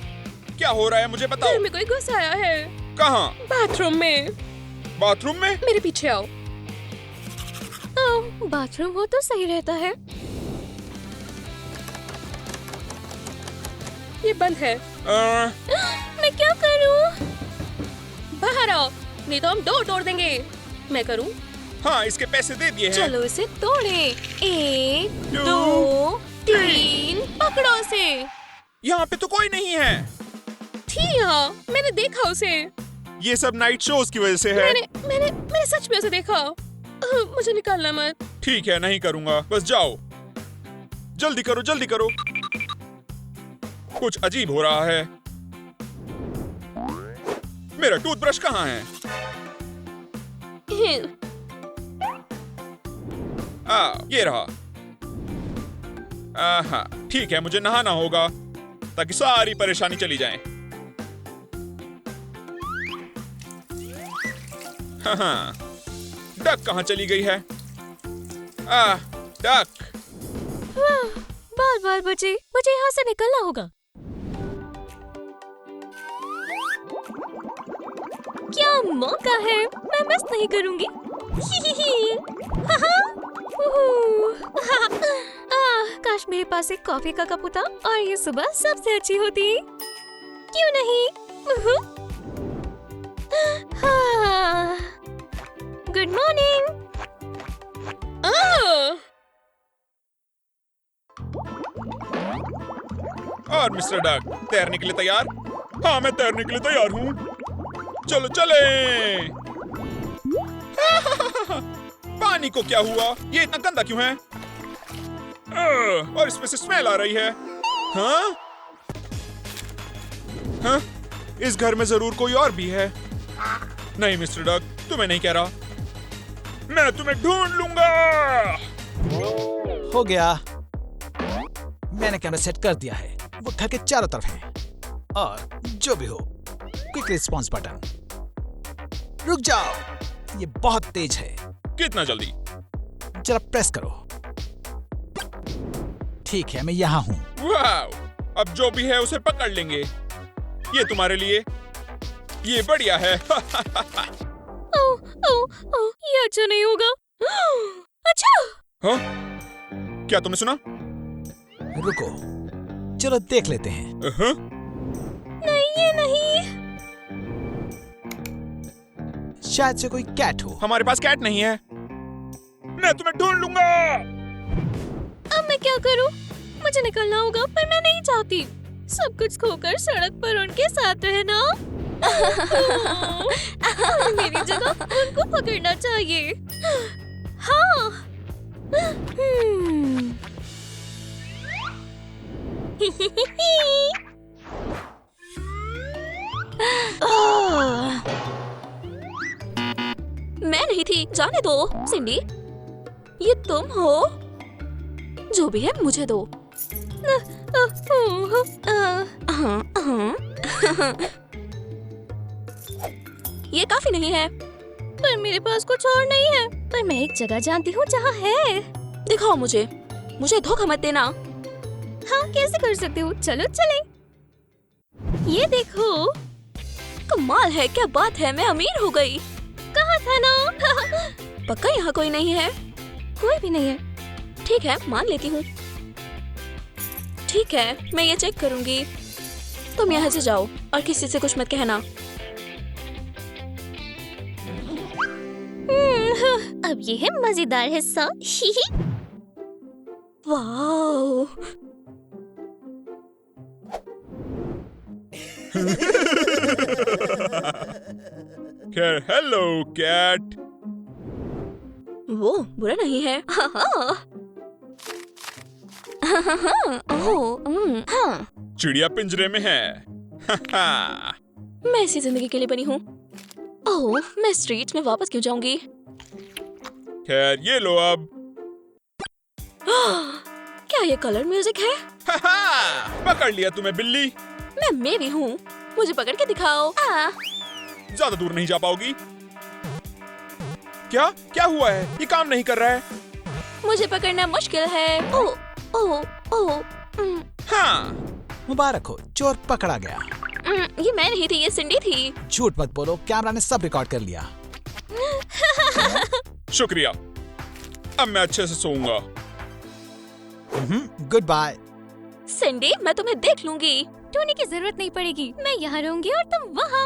क्या हो रहा है मुझे बताओ। घर में कोई घुस आया है। कहाँ? बाथरूम में। बाथरूम में? मेरे पीछे आओ। बाथरूम हो तो सही रहता है। ये बंद है। मैं क्या करूं? बाहर आओ, नहीं तो हम डोर तोड़ देंगे। मैं करूं? हाँ, इसके पैसे दे दिए हैं। चलो इसे तोड़े। 1 2 2 3 पकड़ो उसे। यहाँ पे तो कोई नहीं है। थी यहाँ, मैंने देखा उसे। ये सब नाइट शोज की वजह से है। मैंने सच में उसे देखा। मुझे निकालना मत। ठीक है, नहीं करूँगा, बस जाओ। जल्दी करो, जल्दी करो। कुछ अजीब हो रहा है। मेरा टूथब्रश कहाँ है? ये रहा। ठीक है, मुझे नहाना होगा ताकि सारी परेशानी चली जाए। हाँ, डक कहाँ चली गई है? डक। बाल बचे, मुझे यहाँ से निकलना होगा। क्या मौका है, मैं मिस नहीं करूंगी। काश मेरे पास एक कॉफी का कप होता और ये सुबह सबसे अच्छी होती। क्यों नहीं? Good morning. और मिस्टर डक, तैरने के लिए तैयार? हाँ, मैं तैरने के लिए तैयार हूँ। चलो चले। पानी को क्या हुआ? ये इतना गंदा क्यों है? और इसमें से स्मेल आ रही है। हाँ? हाँ? इस घर में जरूर कोई और भी है। नहीं मिस्टर डक, तुम्हें नहीं कह रहा। मैं तुम्हें ढूंढ लूंगा। हो गया। मैंने कैमरा सेट कर दिया है। वो घर के चारों तरफ है। और जो भी हो, क्विक रिस्पॉन्स बटन। रुक जाओ, ये बहुत तेज है। कितना जल्दी? जरा प्रेस करो। ठीक है, मैं यहाँ हूँ। वाव! अब जो भी है उसे पकड़ लेंगे। ये तुम्हारे लिए। ये बढ़िया है। ये अच्छा नहीं होगा। अच्छा। हाँ? क्या तुमने सुना? रुको, चलो देख लेते हैं। नहीं, ये नहीं। शायद से कोई कैट हो। हमारे पास कैट नहीं है। मैं तुम्हें ढूंढ लूंगा। अब मैं क्या करूं? मुझे निकलना होगा, पर मैं नहीं चाहती सब कुछ खोकर सड़क पर उनके साथ रहना। मेरी जगह उनको पकड़ना चाहिए। हाँ। मैं नहीं थी, जाने दो। सिंडी, ये तुम हो? जो भी है मुझे दो। ये काफी नहीं है। पर मेरे पास कुछ और नहीं है। पर मैं एक जगह जानती हूँ जहाँ है। दिखाओ मुझे धोखा मत देना। हाँ, कैसे कर सकती हूँ? चलो चले। ये देखो। कमाल है, क्या बात है, मैं अमीर हो गई। कहा था ना। पक्का यहाँ कोई नहीं है? कोई भी नहीं है। ठीक है, मान लेती हूँ। ठीक है, मैं ये चेक करूंगी। तुम यहाँ से जाओ और किसी से कुछ मत कहना। अब ये है मजेदार हिस्सा। वाओ। खैर, हेलो कैट। वो बुरा नहीं है। हाँ। चिड़िया पिंजरे में है। मैं इसी जिंदगी के लिए बनी हूँ। ओह, मैं स्ट्रीट्स में वापस क्यों जाऊंगी? खैर, ये लो अब। क्या ये कलर म्यूजिक है? पकड़ लिया तुम्हें बिल्ली। मैं मेरी हूँ, मुझे पकड़ के दिखाओ। ज्यादा दूर नहीं जा पाओगी। क्या क्या हुआ है? ये काम नहीं कर रहा है। मुझे पकड़ना मुश्किल है। ओह ओह ओह। हाँ, मुबारक हो, चोर पकड़ा गया। ये मैं नहीं थी, ये सिंडी थी। झूठ मत बोलो, कैमरा ने सब रिकॉर्ड कर लिया। शुक्रिया, अब मैं अच्छे से सोऊंगा। Good bye. सिंडी, मैं तुम्हें देख लूंगी। टोनी की जरूरत नहीं पड़ेगी। मैं यहाँ रहूंगी और तुम वहाँ।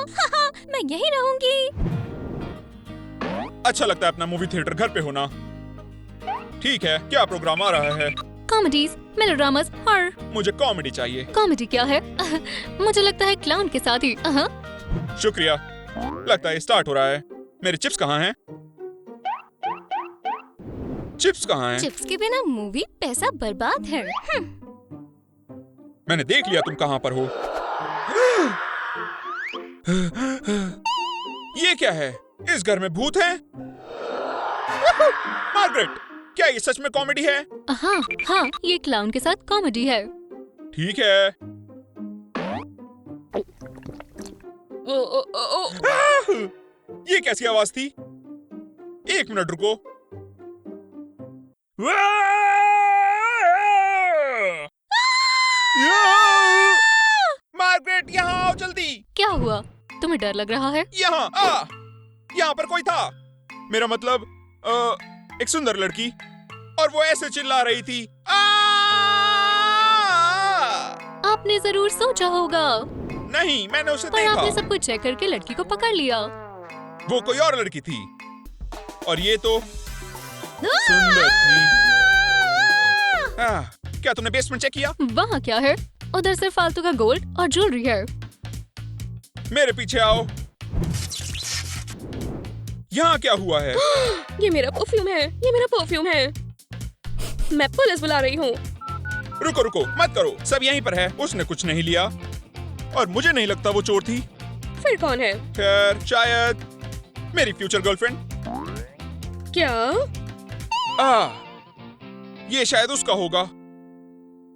मैं यहीं रहूंगी। अच्छा लगता है अपना मूवी थिएटर घर पे होना। ठीक है, क्या प्रोग्राम आ रहा है? कॉमेडीज, मेलोड्रामास और मुझे कॉमेडी चाहिए। कॉमेडी क्या है? मुझे लगता है क्लाउन के साथ ही। शुक्रिया, लगता है स्टार्ट हो रहा है। मेरे चिप्स कहाँ हैं? चिप्स कहाँ हैं? चिप्स के बिना मूवी पैसा बर्बाद है। मैंने देख लिया तुम कहाँ पर हो। ये क्या है? इस घर में भूत है? मार्गरेट, क्या ये सच में कॉमेडी है? हाँ हाँ, ये क्लाउन के साथ कॉमेडी है। ठीक है। ये कैसी आवाज थी? एक मिनट रुको। मार्गरेट, यहाँ आओ जल्दी। क्या हुआ? तुम्हें डर लग रहा है? यहाँ आ। यहाँ पर कोई था। मेरा मतलब एक सुंदर लड़की, और वो ऐसे चिल्ला रही थी। आपने जरूर सोचा होगा। नहीं, मैंने उसे पर देखा। आपने सब कुछ चेक करके लड़की को पकड़ लिया। वो कोई और लड़की थी, और ये तो सुंदर थी। क्या तुमने बेसमेंट चेक किया? वहाँ क्या है? उधर सिर्फ फालतू का गोल्ड और ज्वेलरी है। मेरे पीछे आओ। यहाँ क्या हुआ है? ये मेरा परफ्यूम है। ये मेरा परफ्यूम है। मैं पुलिस बुला रही हूँ। रुको रुको, मत करो, सब यहीं पर है। उसने कुछ नहीं लिया, और मुझे नहीं लगता वो चोर थी। फिर कौन है? खैर, शायद मेरी फ्यूचर गर्लफ्रेंड। क्या? ये शायद उसका होगा।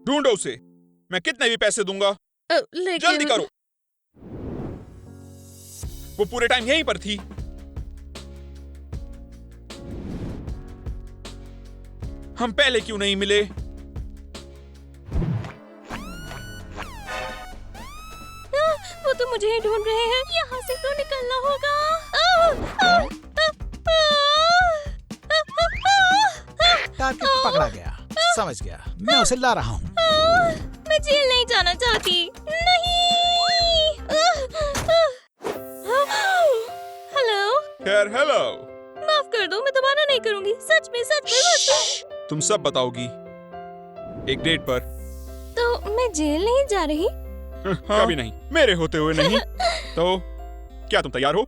ढूंढो उसे, मैं कितने भी पैसे दूंगा। लेकिन जल्दी करो। वो पूरे टाइम यहीं पर थी। हम पहले क्यों नहीं मिले? वो तो मुझे ही ढूंढ रहे हैं। यहाँ से तो निकलना होगा। टारगेट पकड़ा गया। समझ गया, मैं उसे ला रहा हूँ। मैं जेल नहीं जाना चाहती। नहीं। हेलो। खैर, हेलो। माफ कर दो, मैं दोबारा नहीं करूंगी। सच में मत। तुम सब बताओगी एक डेट पर। मैं जेल नहीं जा रही। कभी नहीं, मेरे होते हुए नहीं। तो क्या तुम तैयार हो?